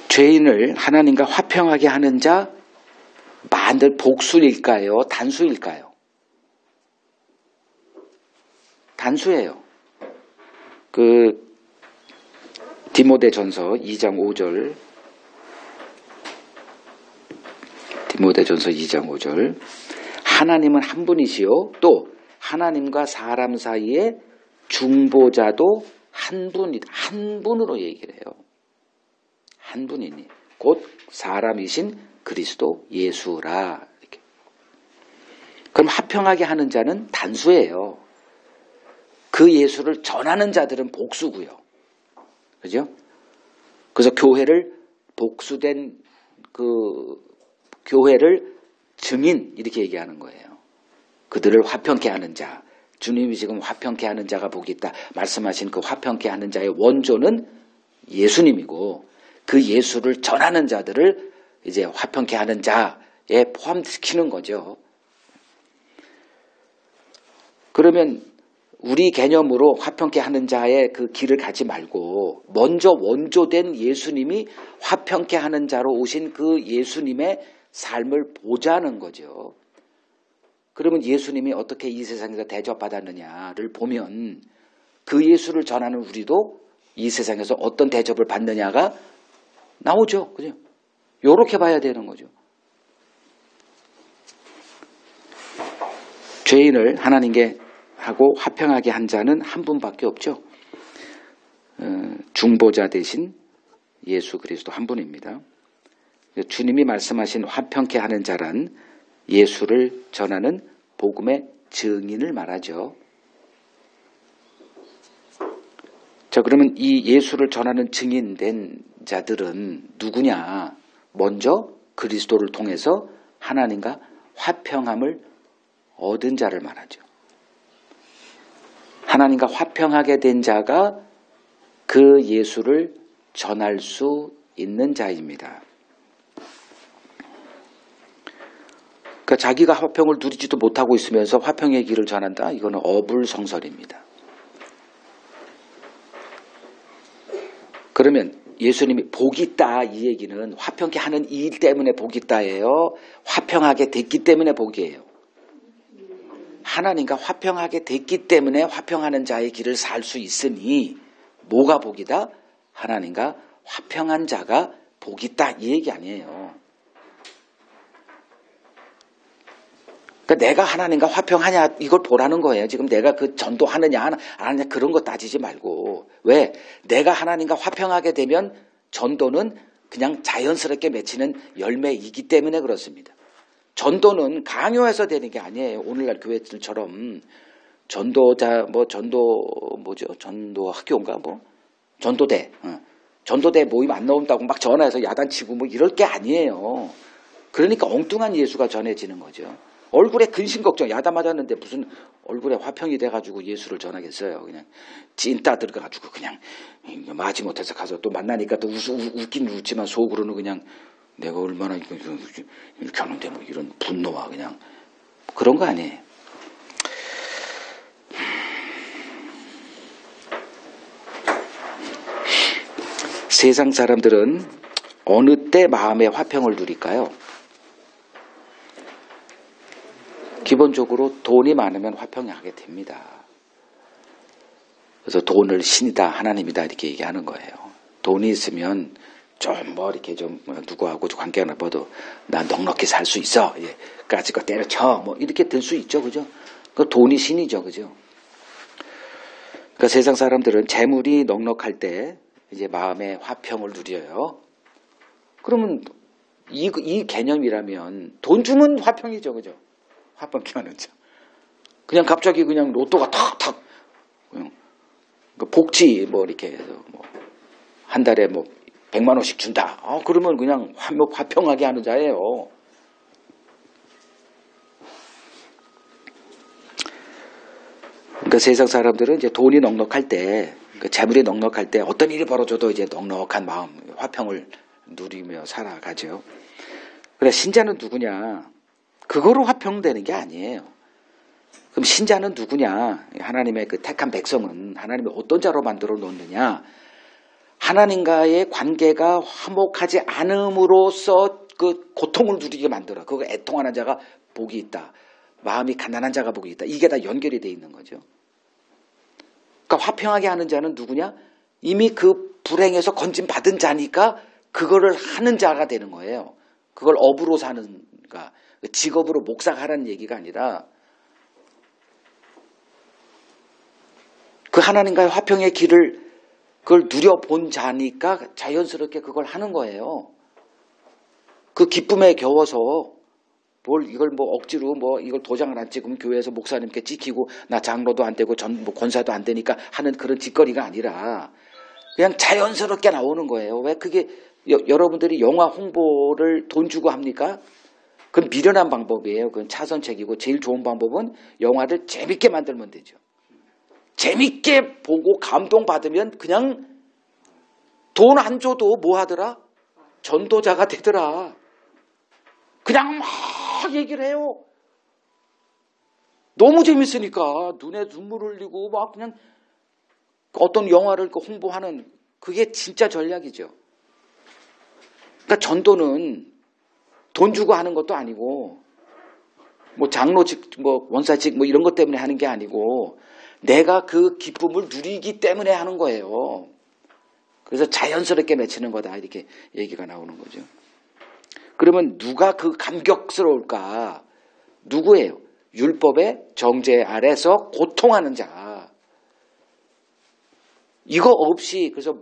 죄인을 하나님과 화평하게 하는 자 만들 복수일까요? 단수일까요? 단수예요. 그 디모데전서 2장 5절 디모데전서 2장 5절 하나님은 한 분이시요 또 하나님과 사람 사이에 중보자도 한 분으로 얘기를 해요. 한 분이니 곧 사람이신 그리스도 예수라. 이렇게. 그럼 화평하게 하는 자는 단수예요. 그 예수를 전하는 자들은 복수고요. 그죠? 그래서 교회를 복수된 그 교회를 증인 이렇게 얘기하는 거예요. 그들을 화평케 하는 자. 주님이 지금 화평케 하는 자가 복이 있다 말씀하신 그 화평케 하는 자의 원조는 예수님이고 그 예수를 전하는 자들을 이제 화평케 하는 자에 포함시키는 거죠. 그러면 우리 개념으로 화평케 하는 자의 그 길을 가지 말고 먼저 원조된 예수님이 화평케 하는 자로 오신 그 예수님의 삶을 보자는 거죠. 그러면 예수님이 어떻게 이 세상에서 대접받았느냐를 보면 그 예수를 전하는 우리도 이 세상에서 어떤 대접을 받느냐가 나오죠. 그죠? 요렇게 봐야 되는 거죠. 죄인을 하나님께 하고 화평하게 한 자는 한 분밖에 없죠. 중보자 대신 예수 그리스도 한 분입니다. 주님이 말씀하신 화평케 하는 자란 예수를 전하는 복음의 증인을 말하죠. 자, 그러면 이 예수를 전하는 증인된 자들은 누구냐? 먼저 그리스도를 통해서 하나님과 화평함을 얻은 자를 말하죠. 하나님과 화평하게 된 자가 그 예수를 전할 수 있는 자입니다. 그러니까 자기가 화평을 누리지도 못하고 있으면서 화평의 길을 전한다? 이거는 어불성설입니다. 그러면 예수님이 복이 있다 이 얘기는 화평케 하는 일 때문에 복이 있다예요? 화평하게 됐기 때문에 복이에요? 하나님과 화평하게 됐기 때문에 화평하는 자의 길을 살 수 있으니 뭐가 복이다? 하나님과 화평한 자가 복이 있다 이 얘기 아니에요. 그러니까 내가 하나님과 화평하냐 이걸 보라는 거예요. 지금 내가 그 전도하느냐 안 하느냐 그런 거 따지지 말고. 왜? 내가 하나님과 화평하게 되면 전도는 그냥 자연스럽게 맺히는 열매이기 때문에 그렇습니다. 전도는 강요해서 되는 게 아니에요. 오늘날 교회들처럼 전도자 전도 학교인가 전도대 전도대 모임 안 나온다고 막 전화해서 야단치고 뭐 이럴 게 아니에요. 그러니까 엉뚱한 예수가 전해지는 거죠. 얼굴에 근심 걱정 야단 맞았는데 무슨 얼굴에 화평이 돼가지고 예수를 전하겠어요. 그냥 찐따 들어가지고 그냥 마지못해서 가서 또 만나니까 또 웃긴 웃지만 속으로는 그냥 내가 얼마나 이렇게 하는데 뭐 이런 분노와 그냥 그런 거 아니에요. 세상 사람들은 어느 때 마음의 화평을 누릴까요? 기본적으로 돈이 많으면 화평이 하게 됩니다. 그래서 돈을 신이다 하나님이다 이렇게 얘기하는 거예요. 돈이 있으면 좀 뭐 이렇게 좀 누구하고 관계가 나빠도 나 넉넉히 살 수 있어. 예, 까짓 거 때려쳐 뭐 이렇게 될 수 있죠, 그죠? 그 돈이 신이죠, 그죠? 그러니까 세상 사람들은 재물이 넉넉할 때 이제 마음의 화평을 누려요. 그러면 이 개념이라면 돈 주면 화평이죠, 그죠? 화평케 하는 자. 그냥 갑자기 그냥 로또가 탁탁 그냥 복지 뭐 이렇게 해서 뭐 한 달에 뭐 100만 원씩 준다. 그러면 그냥 화평하게 하는 자예요. 그러니까 세상 사람들은 이제 돈이 넉넉할 때, 그 재물이 넉넉할 때 어떤 일이 벌어져도 이제 넉넉한 마음, 화평을 누리며 살아가죠. 그래, 신자는 누구냐? 그거로 화평되는 게 아니에요. 그럼 신자는 누구냐? 하나님의 그 택한 백성은 하나님의 어떤 자로 만들어 놓느냐? 하나님과의 관계가 화목하지 않음으로써 그 고통을 누리게 만들어. 그거 애통하는 자가 복이 있다. 마음이 가난한 자가 복이 있다. 이게 다 연결이 돼 있는 거죠. 그러니까 화평하게 하는 자는 누구냐? 이미 그 불행에서 건진받은 자니까 그거를 하는 자가 되는 거예요. 그걸 업으로 사는, 그러니까 직업으로 목사하라는 얘기가 아니라 그 하나님과의 화평의 길을 그걸 누려본 자니까 자연스럽게 그걸 하는 거예요. 그 기쁨에 겨워서 뭘 이걸 뭐 억지로 뭐 이걸 도장을 안 찍으면 교회에서 목사님께 찍히고 나 장로도 안 되고 뭐 권사도 안 되니까 하는 그런 짓거리가 아니라 그냥 자연스럽게 나오는 거예요. 왜 그게 여러분들이 영화 홍보를 돈 주고 합니까? 그건 미련한 방법이에요. 그건 차선책이고 제일 좋은 방법은 영화를 재밌게 만들면 되죠. 재밌게 보고 감동받으면 그냥 돈 안 줘도 뭐 하더라? 전도자가 되더라. 그냥 막 얘기를 해요. 너무 재밌으니까 눈에 눈물 흘리고 막 그냥 어떤 영화를 홍보하는 그게 진짜 전략이죠. 그러니까 전도는 돈 주고 하는 것도 아니고 뭐 장로직, 뭐 원사직 뭐 이런 것 때문에 하는 게 아니고 내가 그 기쁨을 누리기 때문에 하는 거예요. 그래서 자연스럽게 맺히는 거다 이렇게 얘기가 나오는 거죠. 그러면 누가 그 감격스러울까? 누구예요? 율법의 정죄 아래서 고통하는 자. 이거 없이 그래서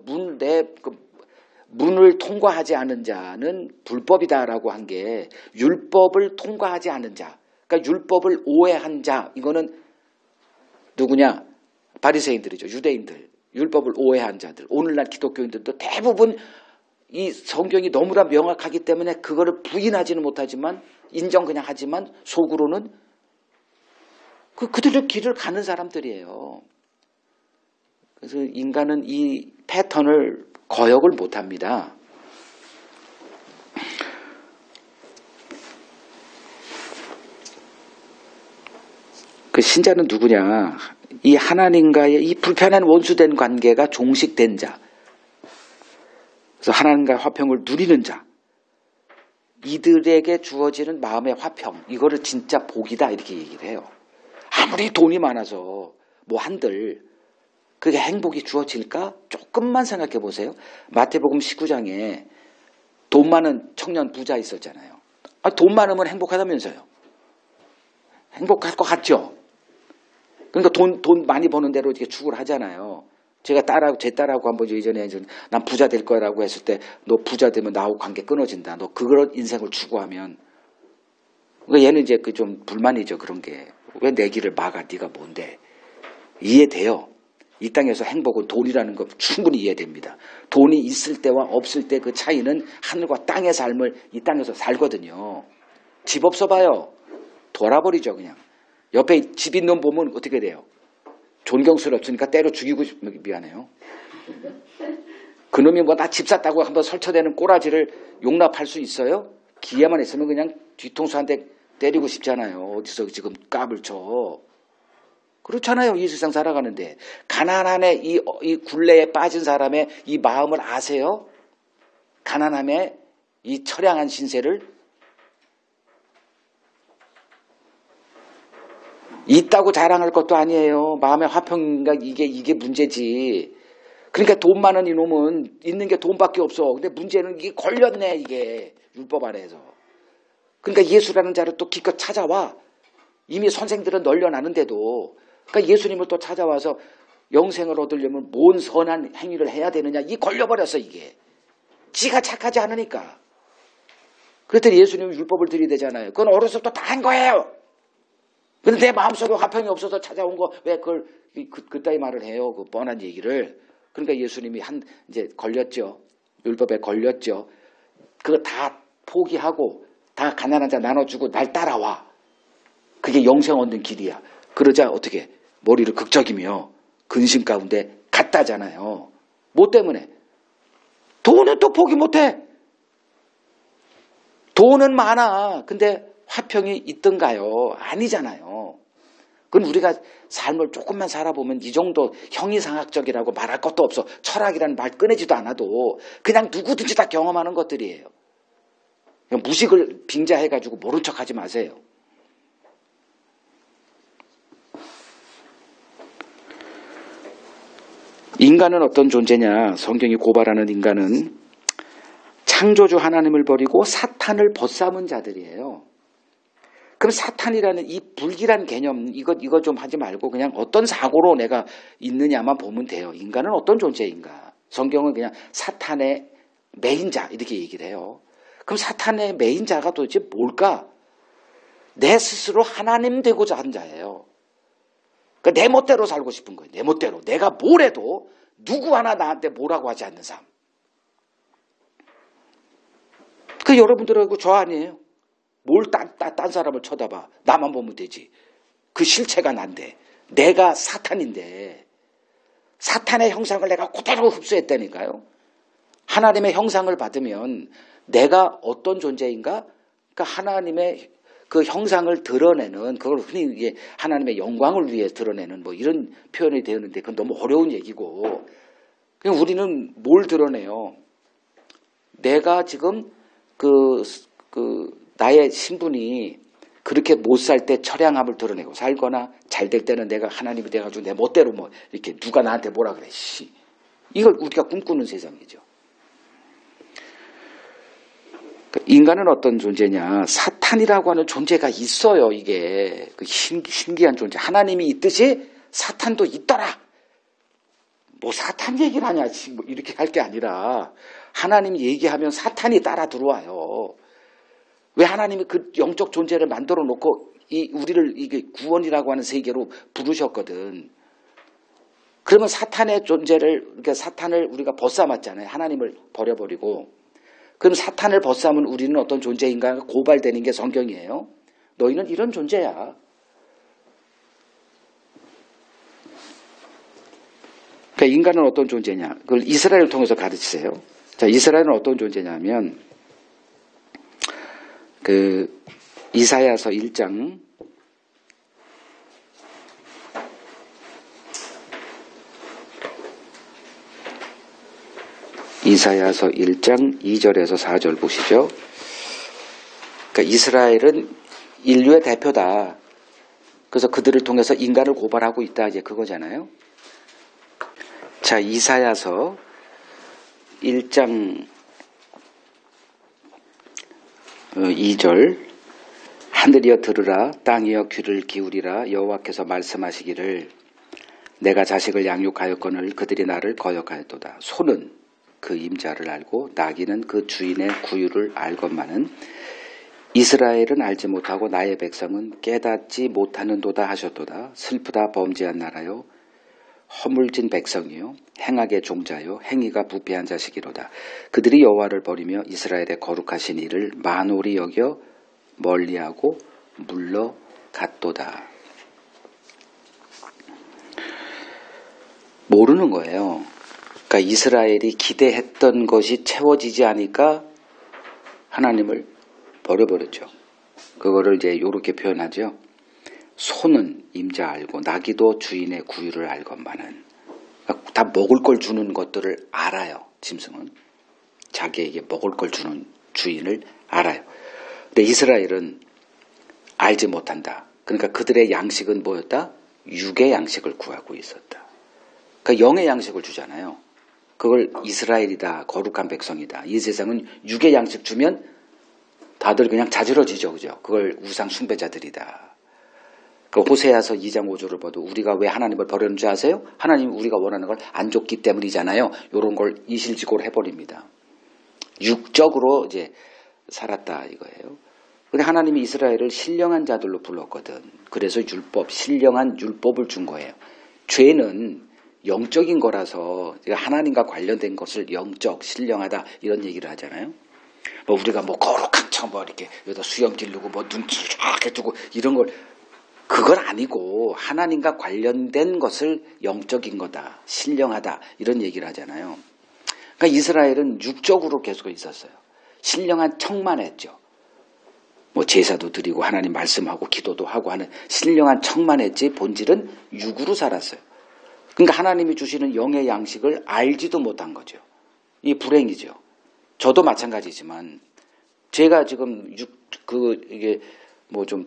문을 통과하지 않은 자는 불법이다라고 한 게 율법을 통과하지 않은 자. 그러니까 율법을 오해한 자. 이거는 누구냐? 바리새인들이죠. 유대인들. 율법을 오해한 자들. 오늘날 기독교인들도 대부분 이 성경이 너무나 명확하기 때문에 그거를 부인하지는 못하지만 인정 그냥 하지만 속으로는 그들의 길을 가는 사람들이에요. 그래서 인간은 이 패턴을 거역을 못합니다. 그 신자는 누구냐? 이 하나님과의 이 불편한 원수된 관계가 종식된 자. 그래서 하나님과의 화평을 누리는 자. 이들에게 주어지는 마음의 화평. 이거를 진짜 복이다 이렇게 얘기를 해요. 아무리 돈이 많아서 뭐 한들 그게 행복이 주어질까? 조금만 생각해 보세요. 마태복음 19장에 돈 많은 청년 부자 있었잖아요. 돈 많으면 행복하다면서요. 행복할 것 같죠? 그러니까 돈 많이 버는 대로 이렇게 추구를 하잖아요. 제 딸하고 한번 예전에 난 부자 될 거라고 했을 때 너 부자 되면 나하고 관계 끊어진다. 너 그런 인생을 추구하면. 그러니까 얘는 이제 그 좀 불만이죠. 그런 게. 왜 내 길을 막아? 네가 뭔데? 이해돼요. 이 땅에서 행복은 돈이라는 거 충분히 이해됩니다. 돈이 있을 때와 없을 때 그 차이는 하늘과 땅의 삶을 이 땅에서 살거든요. 집 없어 봐요. 돌아버리죠 그냥. 옆에 집 있는 보면 어떻게 돼요? 존경스럽으니까 때려 죽이고 미안해요. 그놈이 뭐 나 집 샀다고 한번 설쳐대는 꼬라지를 용납할 수 있어요? 기회만 있으면 그냥 뒤통수 한 대 때리고 싶잖아요. 어디서 지금 깝을 쳐. 그렇잖아요. 이 세상 살아가는데. 가난함에 이 굴레에 빠진 사람의 이 마음을 아세요? 가난함에 이 처량한 신세를 있다고 자랑할 것도 아니에요. 마음의 화평인가 이게 문제지. 그러니까 돈 많은 이놈은 있는 게 돈밖에 없어. 근데 문제는 이게 걸렸네 이게 율법 아래에서. 그러니까 예수라는 자를 또 기껏 찾아와. 이미 선생들은 널려나는데도 그러니까 예수님을 또 찾아와서 영생을 얻으려면 뭔 선한 행위를 해야 되느냐. 이 걸려버렸어 이게. 지가 착하지 않으니까. 그랬더니 예수님은 율법을 들이대잖아요. 그건 어렸을 때 다 한 거예요. 근데 내 마음속에 화평이 없어서 찾아온 거 왜 그걸 그따위 말을 해요. 그 뻔한 얘기를. 그러니까 예수님이 이제 걸렸죠. 율법에 걸렸죠. 그거 다 포기하고 다 가난한 자 나눠주고 날 따라와. 그게 영생 얻는 길이야. 그러자 어떻게 머리를 극적이며 근심 가운데 갔다잖아요. 뭐 때문에? 돈은 또 포기 못해. 돈은 많아. 근데 화평이 있던가요? 아니잖아요. 그럼 우리가 삶을 조금만 살아보면 이 정도 형이상학적이라고 말할 것도 없어. 철학이라는 말 꺼내지도 않아도 그냥 누구든지 다 경험하는 것들이에요. 그냥 무식을 빙자해가지고 모른 척하지 마세요. 인간은 어떤 존재냐? 성경이 고발하는 인간은 창조주 하나님을 버리고 사탄을 벗삼은 자들이에요. 그럼 사탄이라는 이 불길한 개념, 이거 좀 하지 말고 그냥 어떤 사고로 내가 있느냐만 보면 돼요. 인간은 어떤 존재인가? 성경은 그냥 사탄의 메인자 이렇게 얘기를 해요. 그럼 사탄의 메인자가 도대체 뭘까? 내 스스로 하나님 되고자 한 자예요. 그러니까 내 멋대로 살고 싶은 거예요. 내 멋대로. 내가 뭘 해도 누구 하나 나한테 뭐라고 하지 않는 삶. 그 여러분들하고 저 아니에요. 뭘 딴 사람을 쳐다봐. 나만 보면 되지. 그 실체가 난데. 내가 사탄인데. 사탄의 형상을 내가 그대로 흡수했다니까요. 하나님의 형상을 받으면 내가 어떤 존재인가? 그러니까 하나님의 그 형상을 드러내는, 그걸 흔히 이게 하나님의 영광을 위해 드러내는 뭐 이런 표현이 되는데 그건 너무 어려운 얘기고. 그냥 우리는 뭘 드러내요? 내가 지금 나의 신분이 그렇게 못 살 때 처량함을 드러내고 살거나 잘 될 때는 내가 하나님이 돼가지고 내 멋대로 뭐 이렇게 누가 나한테 뭐라 그래. 이걸 우리가 꿈꾸는 세상이죠. 인간은 어떤 존재냐? 사탄이라고 하는 존재가 있어요. 이게 그 신기한 존재. 하나님이 있듯이 사탄도 있더라. 뭐 사탄 얘기를 하냐? 뭐 이렇게 할 게 아니라 하나님 얘기하면 사탄이 따라 들어와요. 왜 하나님이 그 영적 존재를 만들어 놓고 우리를 이게 구원이라고 하는 세계로 부르셨거든. 그러면 사탄의 존재를, 그러니까 사탄을 우리가 벗삼았잖아요. 하나님을 버려버리고. 그럼 사탄을 벗삼은 우리는 어떤 존재인가 고발되는 게 성경이에요. 너희는 이런 존재야. 그러니까 인간은 어떤 존재냐. 그걸 이스라엘을 통해서 가르치세요. 자, 이스라엘은 어떤 존재냐면 이사야서 1장 이사야서 1장 2절에서 4절 보시죠. 그러니까 이스라엘은 인류의 대표다. 그래서 그들을 통해서 인간을 고발하고 있다. 이제 그거잖아요. 자, 이사야서 1장 2절 하늘이여 들으라 땅이여 귀를 기울이라 여호와께서 말씀하시기를 내가 자식을 양육하였거늘 그들이 나를 거역하였도다. 소는 그 임자를 알고 나귀는 그 주인의 구유를 알건만은 이스라엘은 알지 못하고 나의 백성은 깨닫지 못하는도다 하셨도다. 슬프다 범죄한 나라요 허물진 백성이요 행악의 종자요 행위가 부패한 자식이로다. 그들이 여호와를 버리며 이스라엘의 거룩하신 이를 만홀히 여겨 멀리하고 물러갔도다. 모르는 거예요. 그러니까 이스라엘이 기대했던 것이 채워지지 않으니까 하나님을 버려버렸죠. 그거를 이제 이렇게 표현하죠. 소는 임자 알고 나귀도 주인의 구유를 알건만은. 그러니까 다 먹을 걸 주는 것들을 알아요. 짐승은 자기에게 먹을 걸 주는 주인을 알아요. 근데 이스라엘은 알지 못한다. 그러니까 그들의 양식은 뭐였다? 육의 양식을 구하고 있었다. 그러니까 영의 양식을 주잖아요. 그걸 이스라엘이다, 거룩한 백성이다. 이 세상은 육의 양식 주면 다들 그냥 자지러지죠. 그죠? 그걸 우상 숭배자들이다. 그 호세아서 2장 5절을 봐도 우리가 왜 하나님을 버리는 줄 아세요? 하나님이 우리가 원하는 걸 안 줬기 때문이잖아요. 이런 걸 이실직고를 해버립니다. 육적으로 이제 살았다 이거예요. 근데 하나님이 이스라엘을 신령한 자들로 불렀거든. 그래서 신령한 율법을 준 거예요. 죄는 영적인 거라서 하나님과 관련된 것을 영적, 신령하다 이런 얘기를 하잖아요. 뭐 우리가 뭐 거룩한 척 뭐 이렇게 여기다 수염 기르고 뭐 눈치를 쫙 해두고 이런 걸 그건 아니고 하나님과 관련된 것을 영적인 거다, 신령하다 이런 얘기를 하잖아요. 그러니까 이스라엘은 육적으로 계속 있었어요. 신령한 척만 했죠. 뭐 제사도 드리고 하나님 말씀하고 기도도 하고 하는 신령한 척만 했지 본질은 육으로 살았어요. 그러니까 하나님이 주시는 영의 양식을 알지도 못한 거죠. 이 불행이죠. 저도 마찬가지지만 제가 지금 이게 뭐 좀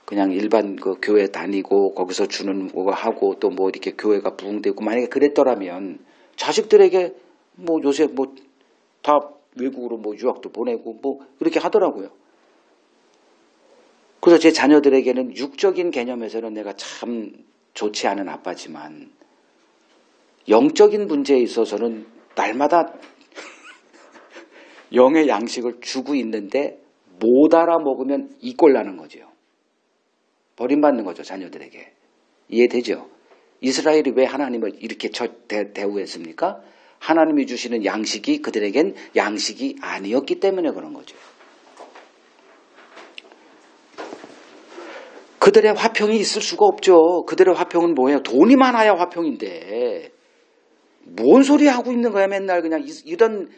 그냥 일반 그 교회 다니고 거기서 주는 거 하고 또 뭐 이렇게 교회가 부흥되고 만약에 그랬더라면 자식들에게 뭐 요새 뭐 다 외국으로 뭐 유학도 보내고 뭐 그렇게 하더라고요. 그래서 제 자녀들에게는 육적인 개념에서는 내가 참 좋지 않은 아빠지만 영적인 문제에 있어서는 날마다 영의 양식을 주고 있는데 못 알아먹으면 이 꼴 나는 거죠. 버림받는 거죠, 자녀들에게. 이해되죠? 이스라엘이 왜 하나님을 이렇게 대우했습니까? 하나님이 주시는 양식이 그들에겐 양식이 아니었기 때문에 그런 거죠. 그들의 화평이 있을 수가 없죠. 그들의 화평은 뭐예요? 돈이 많아야 화평인데 뭔 소리 하고 있는 거야 맨날. 그냥 이런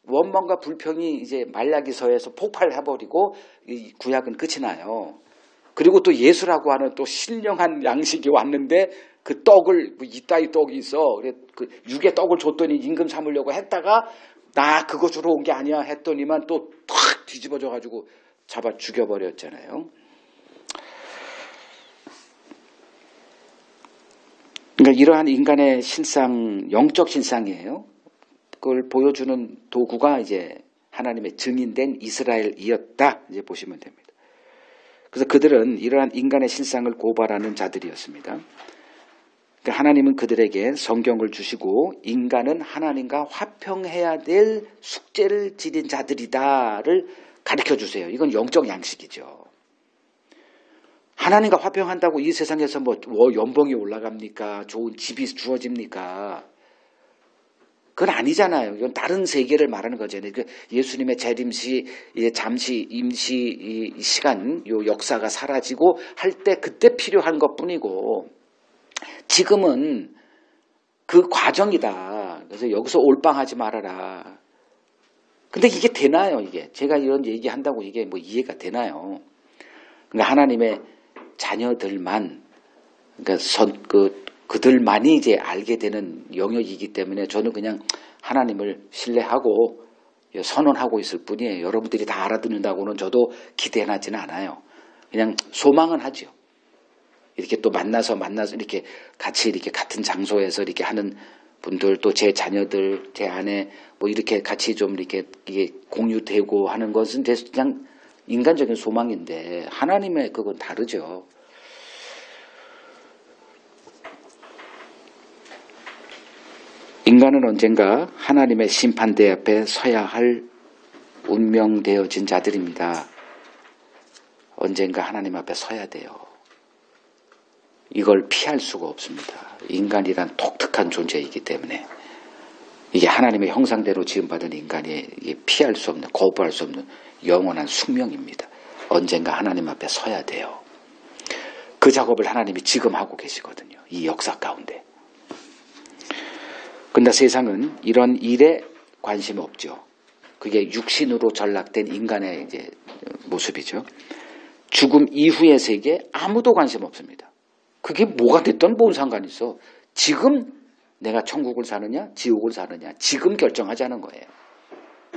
원망과 불평이 이제 말라기서에서 폭발해버리고 구약은 끝이 나요. 그리고 또 예수라고 하는 또 신령한 양식이 왔는데 그 떡을 이따위 떡이 있어. 그 육의 떡을 줬더니 임금 삼으려고 했다가 나 그거 주러 온 게 아니야 했더니만 또 탁 뒤집어져 가지고 잡아 죽여버렸잖아요. 그러니까 이러한 인간의 실상, 영적 실상이에요. 그걸 보여주는 도구가 이제 하나님의 증인된 이스라엘이었다. 이제 보시면 됩니다. 그래서 그들은 이러한 인간의 실상을 고발하는 자들이었습니다. 그러니까 하나님은 그들에게 성경을 주시고 인간은 하나님과 화평해야 될 숙제를 지닌 자들이다를 가르쳐 주세요. 이건 영적 양식이죠. 하나님과 화평한다고 이 세상에서 뭐 연봉이 올라갑니까? 좋은 집이 주어집니까? 그건 아니잖아요. 이건 다른 세계를 말하는 거잖아요. 예수님의 재림시, 잠시 임시 시간, 요 역사가 사라지고 할 때 그때 필요한 것뿐이고 지금은 그 과정이다. 그래서 여기서 올빵하지 말아라. 근데 이게 되나요? 이게 제가 이런 얘기한다고 이게 뭐 이해가 되나요? 그러니까 하나님의 자녀들만, 그러니까 그들만이 이제 알게 되는 영역이기 때문에 저는 그냥 하나님을 신뢰하고 선언하고 있을 뿐이에요. 여러분들이 다 알아듣는다고는 저도 기대하지는 않아요. 그냥 소망은 하죠. 이렇게 또 만나서 이렇게 같이 이렇게 같은 장소에서 이렇게 하는 분들, 또 제 자녀들, 제 아내 뭐 이렇게 같이 좀 이게 공유되고 하는 것은 그냥 인간적인 소망인데 하나님의 그건 다르죠. 인간은 언젠가 하나님의 심판대 앞에 서야 할 운명되어진 자들입니다. 언젠가 하나님 앞에 서야 돼요. 이걸 피할 수가 없습니다. 인간이란 독특한 존재이기 때문에 이게 하나님의 형상대로 지음받은 인간이 피할 수 없는, 거부할 수 없는 영원한 숙명입니다. 언젠가 하나님 앞에 서야 돼요. 그 작업을 하나님이 지금 하고 계시거든요. 이 역사 가운데. 그런데 세상은 이런 일에 관심이 없죠. 그게 육신으로 전락된 인간의 이제 모습이죠. 죽음 이후의 세계에 아무도 관심 없습니다. 그게 뭐가 됐든 뭔 상관이 있어. 지금 내가 천국을 사느냐 지옥을 사느냐 지금 결정하자는 거예요.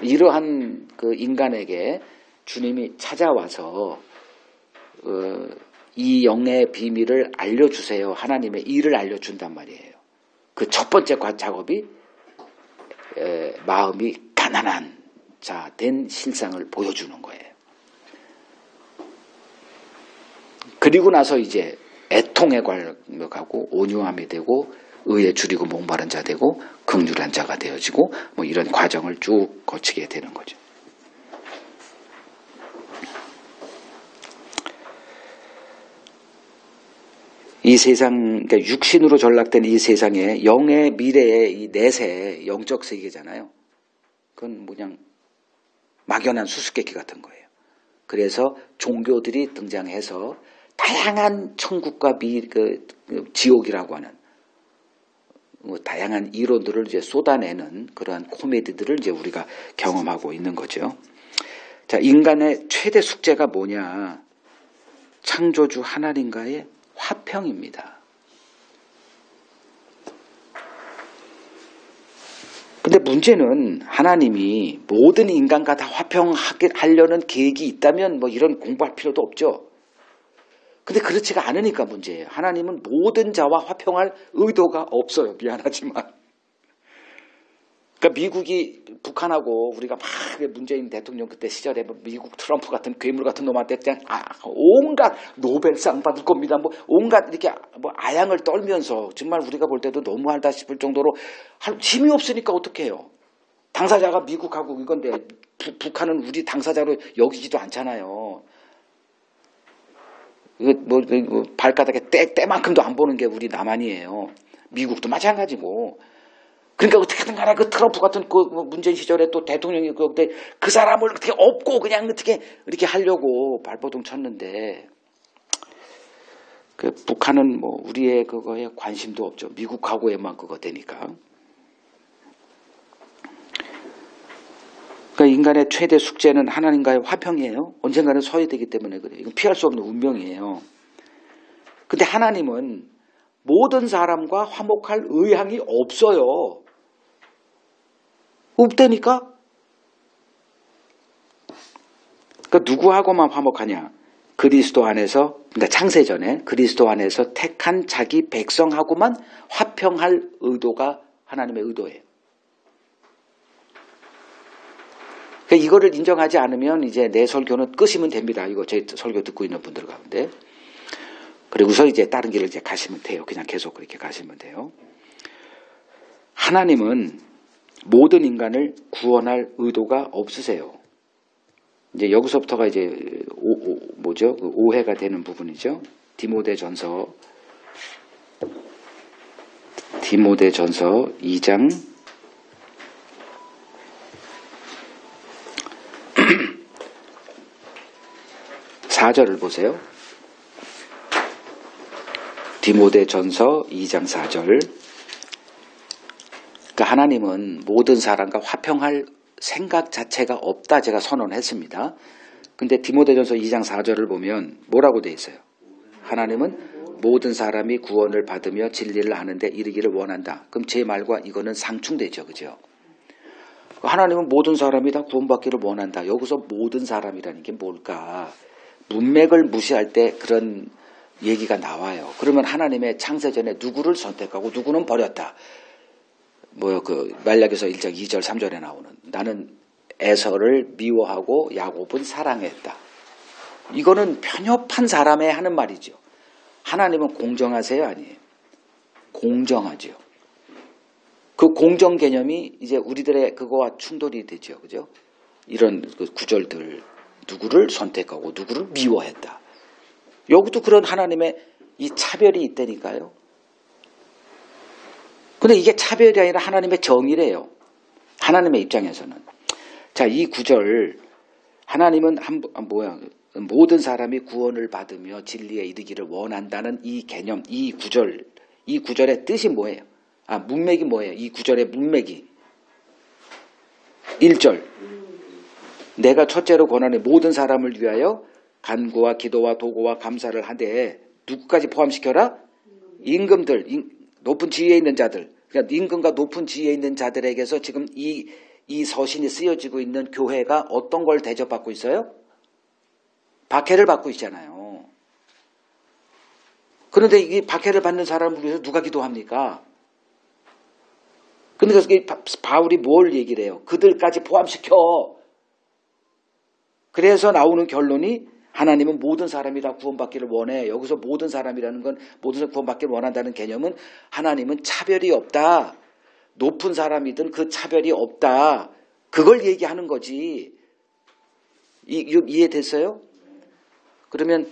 이러한 그 인간에게 주님이 찾아와서 이 영의 비밀을 알려주세요. 하나님의 일을 알려준단 말이에요. 그 첫 번째 작업이 마음이 가난한 자 된 실상을 보여주는 거예요. 그리고 나서 이제 애통에 가고 온유함이 되고 의에 줄이고 목마른 자 되고 긍휼한 자가 되어지고 뭐 이런 과정을 쭉 거치게 되는 거죠. 이 세상, 그러니까 육신으로 전락된 이 세상에 영의 미래의 이 내세, 영적 세계잖아요. 그건 그냥 막연한 수수께끼 같은 거예요. 그래서 종교들이 등장해서 다양한 천국과 지옥이라고 하는 다양한 이론들을 이제 쏟아내는 그러한 코미디들을 이제 우리가 경험하고 있는 거죠. 자, 인간의 최대 숙제가 뭐냐? 창조주 하나님과의 화평입니다. 근데 문제는 하나님이 모든 인간과 다 화평하려는 계획이 있다면 뭐 이런 공부할 필요도 없죠. 근데 그렇지가 않으니까 문제예요. 하나님은 모든 자와 화평할 의도가 없어요. 미안하지만. 그러니까 미국이 북한하고 우리가 막 문재인 대통령 그때 시절에 미국 트럼프 같은 괴물 같은 놈한테 그냥 온갖 노벨상 받을 겁니다. 뭐 온갖 이렇게 뭐 아양을 떨면서 정말 우리가 볼 때도 너무하다 싶을 정도로 할 힘이 없으니까 어떻게 해요? 당사자가 미국하고 이건데 북한은 우리 당사자로 여기지도 않잖아요. 발가락에 때만큼도 안 보는 게 우리 남한이에요. 미국도 마찬가지고. 그러니까 어떻게든 간에 그 트럼프 같은 문재인 시절에 또 대통령이 그 사람을 어떻게 업고 그냥 어떻게 이렇게 하려고 발버둥 쳤는데 북한은 뭐 우리의 그거에 관심도 없죠. 미국하고에만 그거 되니까. 그러니까 인간의 최대 숙제는 하나님과의 화평이에요. 언젠가는 서야 되기 때문에 그래요. 이건 피할 수 없는 운명이에요. 근데 하나님은 모든 사람과 화목할 의향이 없어요. 없다니까? 그러니까 누구하고만 화목하냐? 그리스도 안에서, 그러니까 창세전에 그리스도 안에서 택한 자기 백성하고만 화평할 의도가 하나님의 의도예요. 그러니까 이거를 인정하지 않으면 이제 내 설교는 끄시면 됩니다. 이거 제 설교 듣고 있는 분들 가운데. 그리고서 이제 다른 길을 이제 가시면 돼요. 그냥 계속 그렇게 가시면 돼요. 하나님은 모든 인간을 구원할 의도가 없으세요. 이제 여기서부터가 이제 오해가 되는 부분이죠. 디모데전서 2장 4절을 보세요. 디모데전서 2장 4절. 그러니까 하나님은 모든 사람과 화평할 생각 자체가 없다 제가 선언했습니다. 근데 디모데전서 2장 4절을 보면 뭐라고 돼 있어요? 하나님은 모든 사람이 구원을 받으며 진리를 아는데 이르기를 원한다. 그럼 제 말과 이거는 상충되죠. 그죠? 하나님은 모든 사람이 다 구원받기를 원한다. 여기서 모든 사람이라는 게 뭘까? 문맥을 무시할 때 그런 얘기가 나와요. 그러면 하나님의 창세전에 누구를 선택하고 누구는 버렸다. 말라기서 1장 2절 3절에 나오는 나는 에서를 미워하고 야곱은 사랑했다. 이거는 편협한 사람의 하는 말이죠. 하나님은 공정하세요? 아니에요? 공정하죠. 그 공정 개념이 이제 우리들의 그거와 충돌이 되죠. 그죠? 이런 구절들. 누구를 선택하고 누구를 미워했다. 여기도 그런 하나님의 이 차별이 있다니까요. 근데 이게 차별이 아니라 하나님의 정의래요. 하나님의 입장에서는. 자, 이 구절 하나님은 모든 사람이 구원을 받으며 진리에 이르기를 원한다는 이 개념, 이 구절의 뜻이 뭐예요? 문맥이 뭐예요? 이 구절의 문맥이 1절. 내가 첫째로 권하는 모든 사람을 위하여 간구와 기도와 도구와 감사를 하되 누구까지 포함시켜라? 임금들, 높은 지위에 있는 자들. 그러니까 임금과 높은 지위에 있는 자들에게서 지금 이 서신이 쓰여지고 있는 교회가 어떤 걸 대접받고 있어요? 박해를 받고 있잖아요. 그런데 이 박해를 받는 사람을 위해서 누가 기도합니까? 그러니까 바울이 뭘 얘기를 해요? 그들까지 포함시켜. 그래서 나오는 결론이 하나님은 모든 사람이 다 구원받기를 원해. 여기서 모든 사람이라는 건 모든 사람이 구원받기를 원한다는 개념은 하나님은 차별이 없다. 높은 사람이든 그 차별이 없다. 그걸 얘기하는 거지. 이해됐어요? 그러면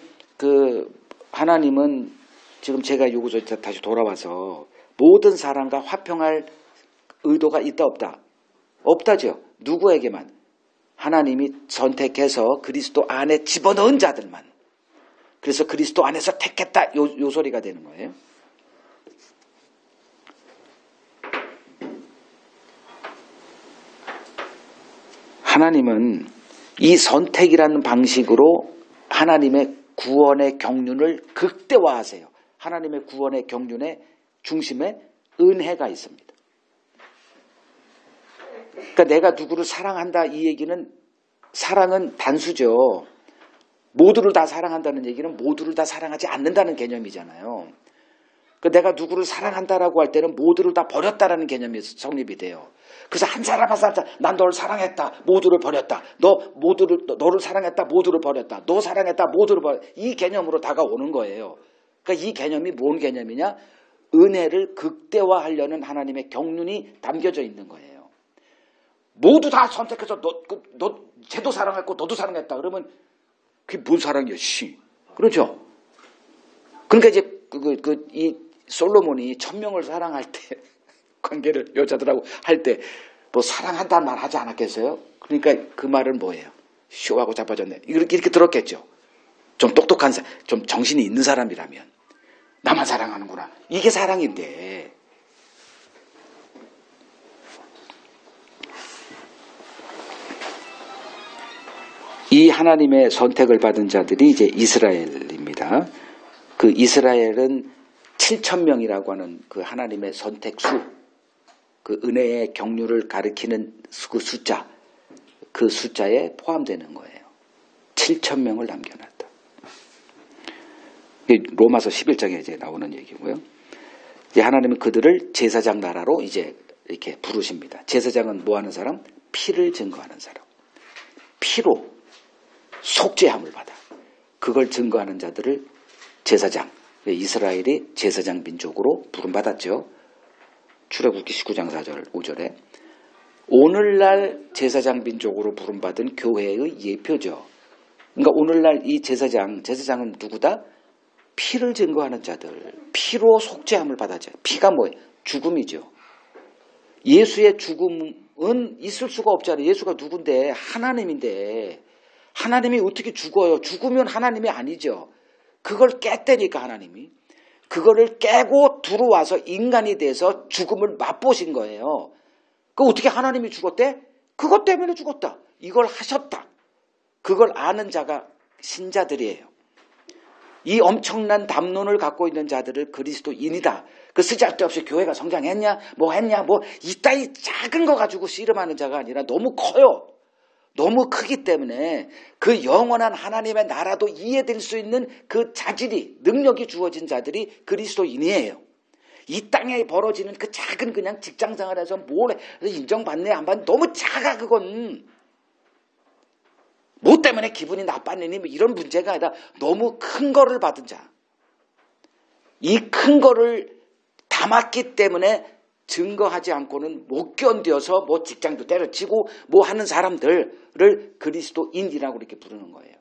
하나님은 지금 제가 요구서 다시 돌아와서 모든 사람과 화평할 의도가 있다 없다? 없다죠. 누구에게만? 하나님이 선택해서 그리스도 안에 집어넣은 자들만. 그래서 그리스도 안에서 택했다. 요 소리가 되는 거예요. 하나님은 이 선택이라는 방식으로 하나님의 구원의 경륜을 극대화하세요. 하나님의 구원의 경륜의 중심에 은혜가 있습니다. 그러니까 내가 누구를 사랑한다 이 얘기는 사랑은 단수죠. 모두를 다 사랑한다는 얘기는 모두를 다 사랑하지 않는다는 개념이잖아요. 그러니까 내가 누구를 사랑한다라고 할 때는 모두를 다 버렸다라는 개념이 성립이 돼요. 그래서 한 사람 한 사람 난 너를 사랑했다. 모두를 버렸다. 너를 사랑했다. 모두를 버렸다. 너 사랑했다. 모두를 버렸다. 이 개념으로 다가오는 거예요. 그러니까 이 개념이 뭔 개념이냐? 은혜를 극대화하려는 하나님의 경륜이 담겨져 있는 거예요. 모두 다 선택해서 너 쟤도 사랑했고 너도 사랑했다. 그러면 그게 뭔 사랑이야, 씨. 그렇죠? 그러니까 이제 이 솔로몬이 1000명을 사랑할 때 관계를 여자들하고 할 때 뭐 사랑한다는 말 하지 않았겠어요? 그러니까 그 말은 뭐예요? 쇼하고 자빠졌네. 이렇게 들었겠죠. 좀 똑똑한 좀 정신이 있는 사람이라면 나만 사랑하는구나. 이게 사랑인데. 이 하나님의 선택을 받은 자들이 이제 이스라엘입니다. 그 이스라엘은 7,000명이라고 하는 그 하나님의 선택수, 그 은혜의 경륜을 가리키는 그 숫자, 그 숫자에 포함되는 거예요. 7,000명을 남겨놨다. 로마서 11장에 이제 나오는 얘기고요. 이제 하나님은 그들을 제사장 나라로 이제 이렇게 부르십니다. 제사장은 뭐 하는 사람? 피를 증거하는 사람. 피로 속죄함을 받아. 그걸 증거하는 자들을 제사장, 이스라엘이 제사장 민족으로 부름받았죠. 출애굽기 19장 4절 5절에 오늘날 제사장 민족으로 부름받은 교회의 예표죠. 그러니까 오늘날 이 제사장은 누구다? 피를 증거하는 자들, 피로 속죄함을 받았죠. 피가 뭐예요? 죽음이죠. 예수의 죽음은 있을 수가 없잖아요. 예수가 누군데? 하나님인데 하나님이 어떻게 죽어요? 죽으면 하나님이 아니죠. 그걸 깼다니까 하나님이. 그거를 깨고 들어와서 인간이 돼서 죽음을 맛보신 거예요. 그 어떻게 하나님이 죽었대? 그것 때문에 죽었다. 이걸 하셨다. 그걸 아는 자가 신자들이에요. 이 엄청난 담론을 갖고 있는 자들을 그리스도인이다. 그 쓰잘데없이 교회가 성장했냐? 뭐 했냐? 뭐 이따위 작은 거 가지고 씨름하는 자가 아니라 너무 커요. 너무 크기 때문에 그 영원한 하나님의 나라도 이해될 수 있는 그 자질이, 능력이 주어진 자들이 그리스도인이에요. 이 땅에 벌어지는 그 작은 그냥 직장 생활에서 뭘 인정받네 안 받네 너무 작아 그건. 뭐 때문에 기분이 나빴느니 이런 문제가 아니라 너무 큰 거를 받은 자. 이 큰 거를 담았기 때문에 증거하지 않고는 못 견뎌서 뭐 직장도 때려치고 뭐 하는 사람들을 그리스도인이라고 이렇게 부르는 거예요.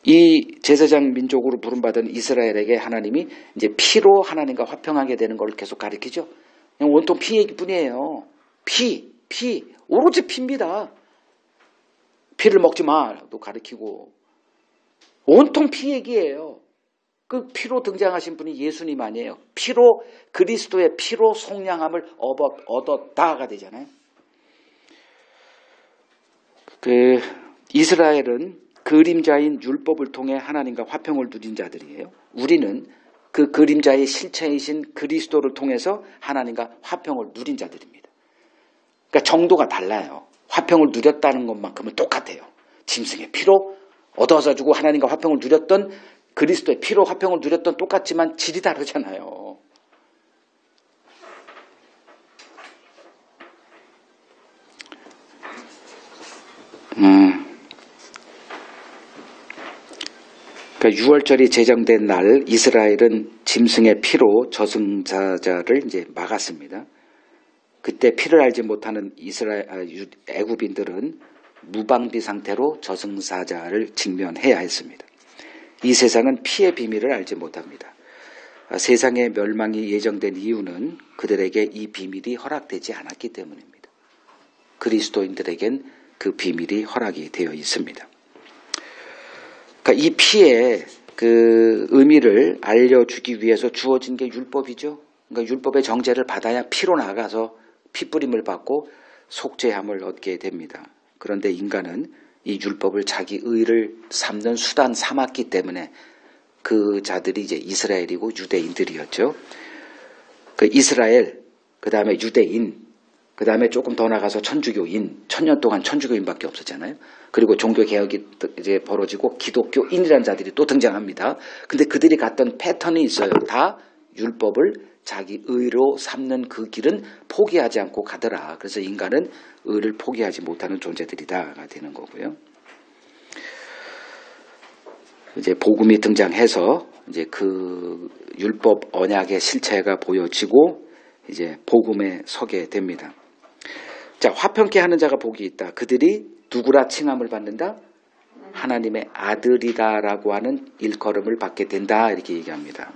이 제사장 민족으로 부름받은 이스라엘에게 하나님이 이제 피로 하나님과 화평하게 되는 걸 계속 가르치죠. 그냥 온통 피 얘기뿐이에요. 피, 오로지 피입니다. 피를 먹지 마도 가르치고 온통 피 얘기예요. 그 피로 등장하신 분이 예수님 아니에요. 피로 그리스도의 피로 속량함을 얻었다가 되잖아요. 그 이스라엘은 그림자인 율법을 통해 하나님과 화평을 누린 자들이에요. 우리는 그 그림자의 실체이신 그리스도를 통해서 하나님과 화평을 누린 자들입니다. 그러니까 정도가 달라요. 화평을 누렸다는 것만큼은 똑같아요. 짐승의 피로 얻어서 주고 하나님과 화평을 누렸던 그리스도의 피로 화평을 누렸던 똑같지만 질이 다르잖아요. 그러니까 6월절이 제정된 날 이스라엘은 짐승의 피로 저승사자를 이제 막았습니다. 그때 피를 알지 못하는 애굽인들은 무방비 상태로 저승사자를 직면해야 했습니다. 이 세상은 피의 비밀을 알지 못합니다. 세상의 멸망이 예정된 이유는 그들에게 이 비밀이 허락되지 않았기 때문입니다. 그리스도인들에겐 그 비밀이 허락이 되어 있습니다. 그러니까 이 피의 그 의미를 알려주기 위해서 주어진 게 율법이죠. 그러니까 율법의 정죄를 받아야 피로 나가서 피뿌림을 받고 속죄함을 얻게 됩니다. 그런데 인간은 이 율법을 자기 의를 삼는 수단 삼았기 때문에 그 자들이 이제 이스라엘이고 유대인들이었죠. 그 이스라엘, 그 다음에 유대인, 그 다음에 조금 더 나가서 천주교인, 1000년 동안 천주교인밖에 없었잖아요. 그리고 종교개혁이 이제 벌어지고 기독교인이라는 자들이 또 등장합니다. 근데 그들이 갔던 패턴이 있어요. 다 율법을 자기 의로 삼는 그 길은 포기하지 않고 가더라. 그래서 인간은 의를 포기하지 못하는 존재들이다가 되는 거고요. 이제 복음이 등장해서 이제 그 율법 언약의 실체가 보여지고 이제 복음에 서게 됩니다. 자, 화평케 하는 자가 복이 있다. 그들이 누구라 칭함을 받는다? 하나님의 아들이다라고 하는 일컬음을 받게 된다. 이렇게 얘기합니다.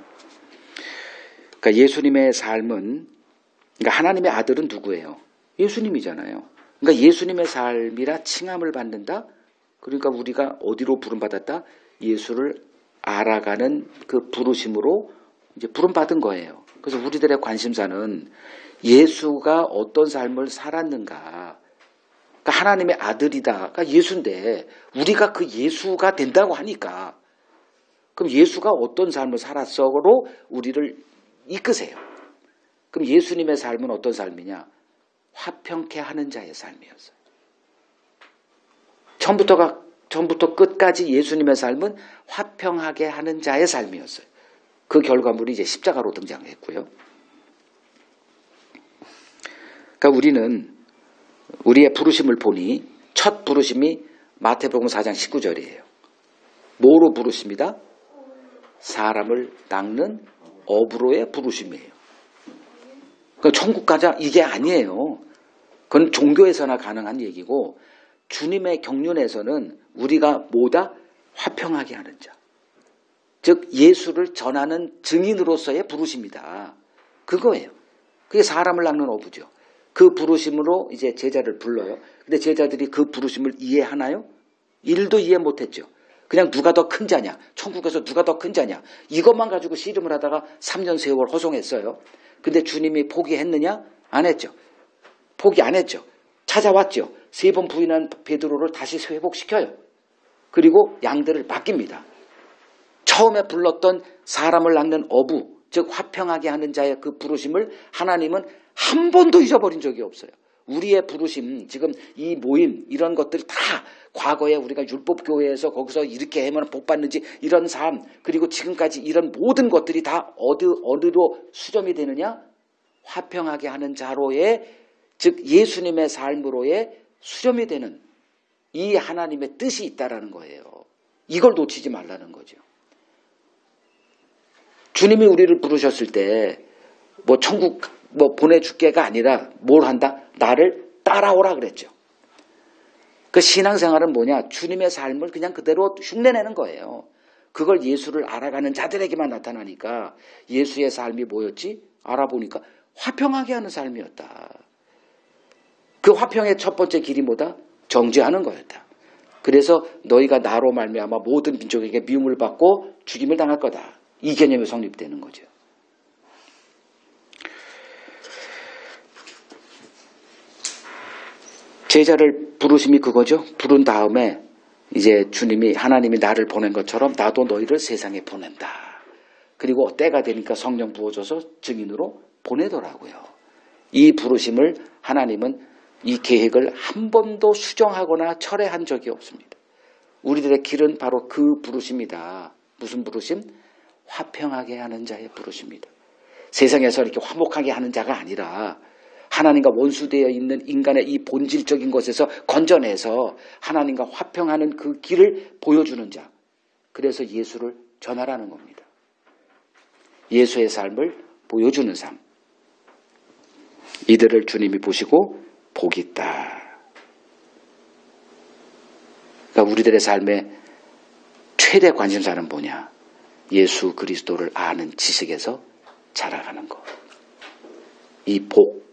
그러니까 예수님의 삶은, 그러니까 하나님의 아들은 누구예요? 예수님이잖아요. 그러니까 예수님의 삶이라 칭함을 받는다. 그러니까 우리가 어디로 부름받았다? 예수를 알아가는 그 부르심으로 이제 부름받은 거예요. 그래서 우리들의 관심사는 예수가 어떤 삶을 살았는가. 그러니까 하나님의 아들이다. 그러니까 예수인데 우리가 그 예수가 된다고 하니까 그럼 예수가 어떤 삶을 살았어로 우리를 이끄세요. 그럼 예수님의 삶은 어떤 삶이냐? 화평케 하는 자의 삶이었어요. 처음부터 끝까지 예수님의 삶은 화평하게 하는 자의 삶이었어요. 그 결과물이 이제 십자가로 등장했고요. 그러니까 우리는 우리의 부르심을 보니 첫 부르심이 마태복음 4장 19절이에요. 뭐로 부르십니다? 사람을 낚는 업으로의 부르심이에요. 그러니까 천국 가자 이게 아니에요. 그건 종교에서나 가능한 얘기고 주님의 경륜에서는 우리가 뭐다? 화평하게 하는 자. 즉 예수를 전하는 증인으로서의 부르심이다. 그거예요. 그게 사람을 낚는 어부죠. 그 부르심으로 이제 제자를 불러요. 근데 제자들이 그 부르심을 이해하나요? 일도 이해 못했죠. 그냥 누가 더 큰 자냐, 천국에서 누가 더 큰 자냐, 이것만 가지고 씨름을 하다가 3년 세월 허송했어요. 근데 주님이 포기했느냐? 안 했죠. 포기 안 했죠. 찾아왔죠. 3번 부인한 베드로를 다시 회복시켜요. 그리고 양들을 맡깁니다. 처음에 불렀던 사람을 낚는 어부, 즉 화평하게 하는 자의 그 부르심을 하나님은 한 번도 잊어버린 적이 없어요. 우리의 부르심, 지금 이 모임 이런 것들 다 과거에 우리가 율법교회에서 거기서 이렇게 하면 복 받는지 이런 삶, 그리고 지금까지 이런 모든 것들이 다 어디로 수렴이 되느냐? 화평하게 하는 자로의, 즉 예수님의 삶으로의 수렴이 되는 이 하나님의 뜻이 있다라는 거예요. 이걸 놓치지 말라는 거죠. 주님이 우리를 부르셨을 때 뭐 천국 보내줄게가 아니라 뭘 한다? 나를 따라오라 그랬죠. 그 신앙생활은 뭐냐? 주님의 삶을 그냥 그대로 흉내내는 거예요. 그걸 예수를 알아가는 자들에게만 나타나니까 예수의 삶이 뭐였지? 알아보니까 화평하게 하는 삶이었다. 그 화평의 첫 번째 길이 뭐다? 정죄하는 거였다. 그래서 너희가 나로 말미암아 모든 민족에게 미움을 받고 죽임을 당할 거다. 이 개념이 성립되는 거죠. 제자를 부르심이 그거죠. 부른 다음에 이제 주님이 하나님이 나를 보낸 것처럼 나도 너희를 세상에 보낸다. 그리고 때가 되니까 성령 부어줘서 증인으로 보내더라고요. 이 부르심을 하나님은 이 계획을 한 번도 수정하거나 철회한 적이 없습니다. 우리들의 길은 바로 그 부르심이다. 무슨 부르심? 화평하게 하는 자의 부르심이다. 세상에서 이렇게 화목하게 하는 자가 아니라 하나님과 원수되어 있는 인간의 이 본질적인 것에서 건져내서 하나님과 화평하는 그 길을 보여주는 자. 그래서 예수를 전하라는 겁니다. 예수의 삶을 보여주는 삶. 이들을 주님이 보시고 복이 있다. 그러니까 우리들의 삶의 최대 관심사는 뭐냐? 예수 그리스도를 아는 지식에서 자라가는 것. 이 복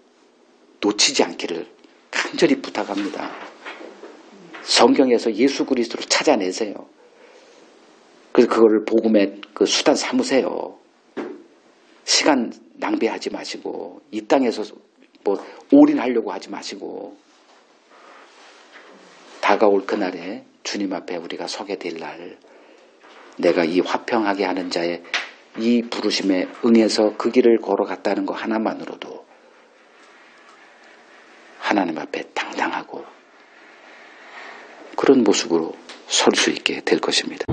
놓치지 않기를 간절히 부탁합니다. 성경에서 예수 그리스도를 찾아내세요. 그래서 그거를 복음의 그 수단 삼으세요. 시간 낭비하지 마시고 이 땅에서 뭐 올인하려고 하지 마시고 다가올 그날에 주님 앞에 우리가 서게 될 날 내가 이 화평하게 하는 자의 이 부르심에 응해서 그 길을 걸어갔다는 거 하나만으로도 하나님 앞에 당당하고 그런 모습으로 설 수 있게 될 것입니다.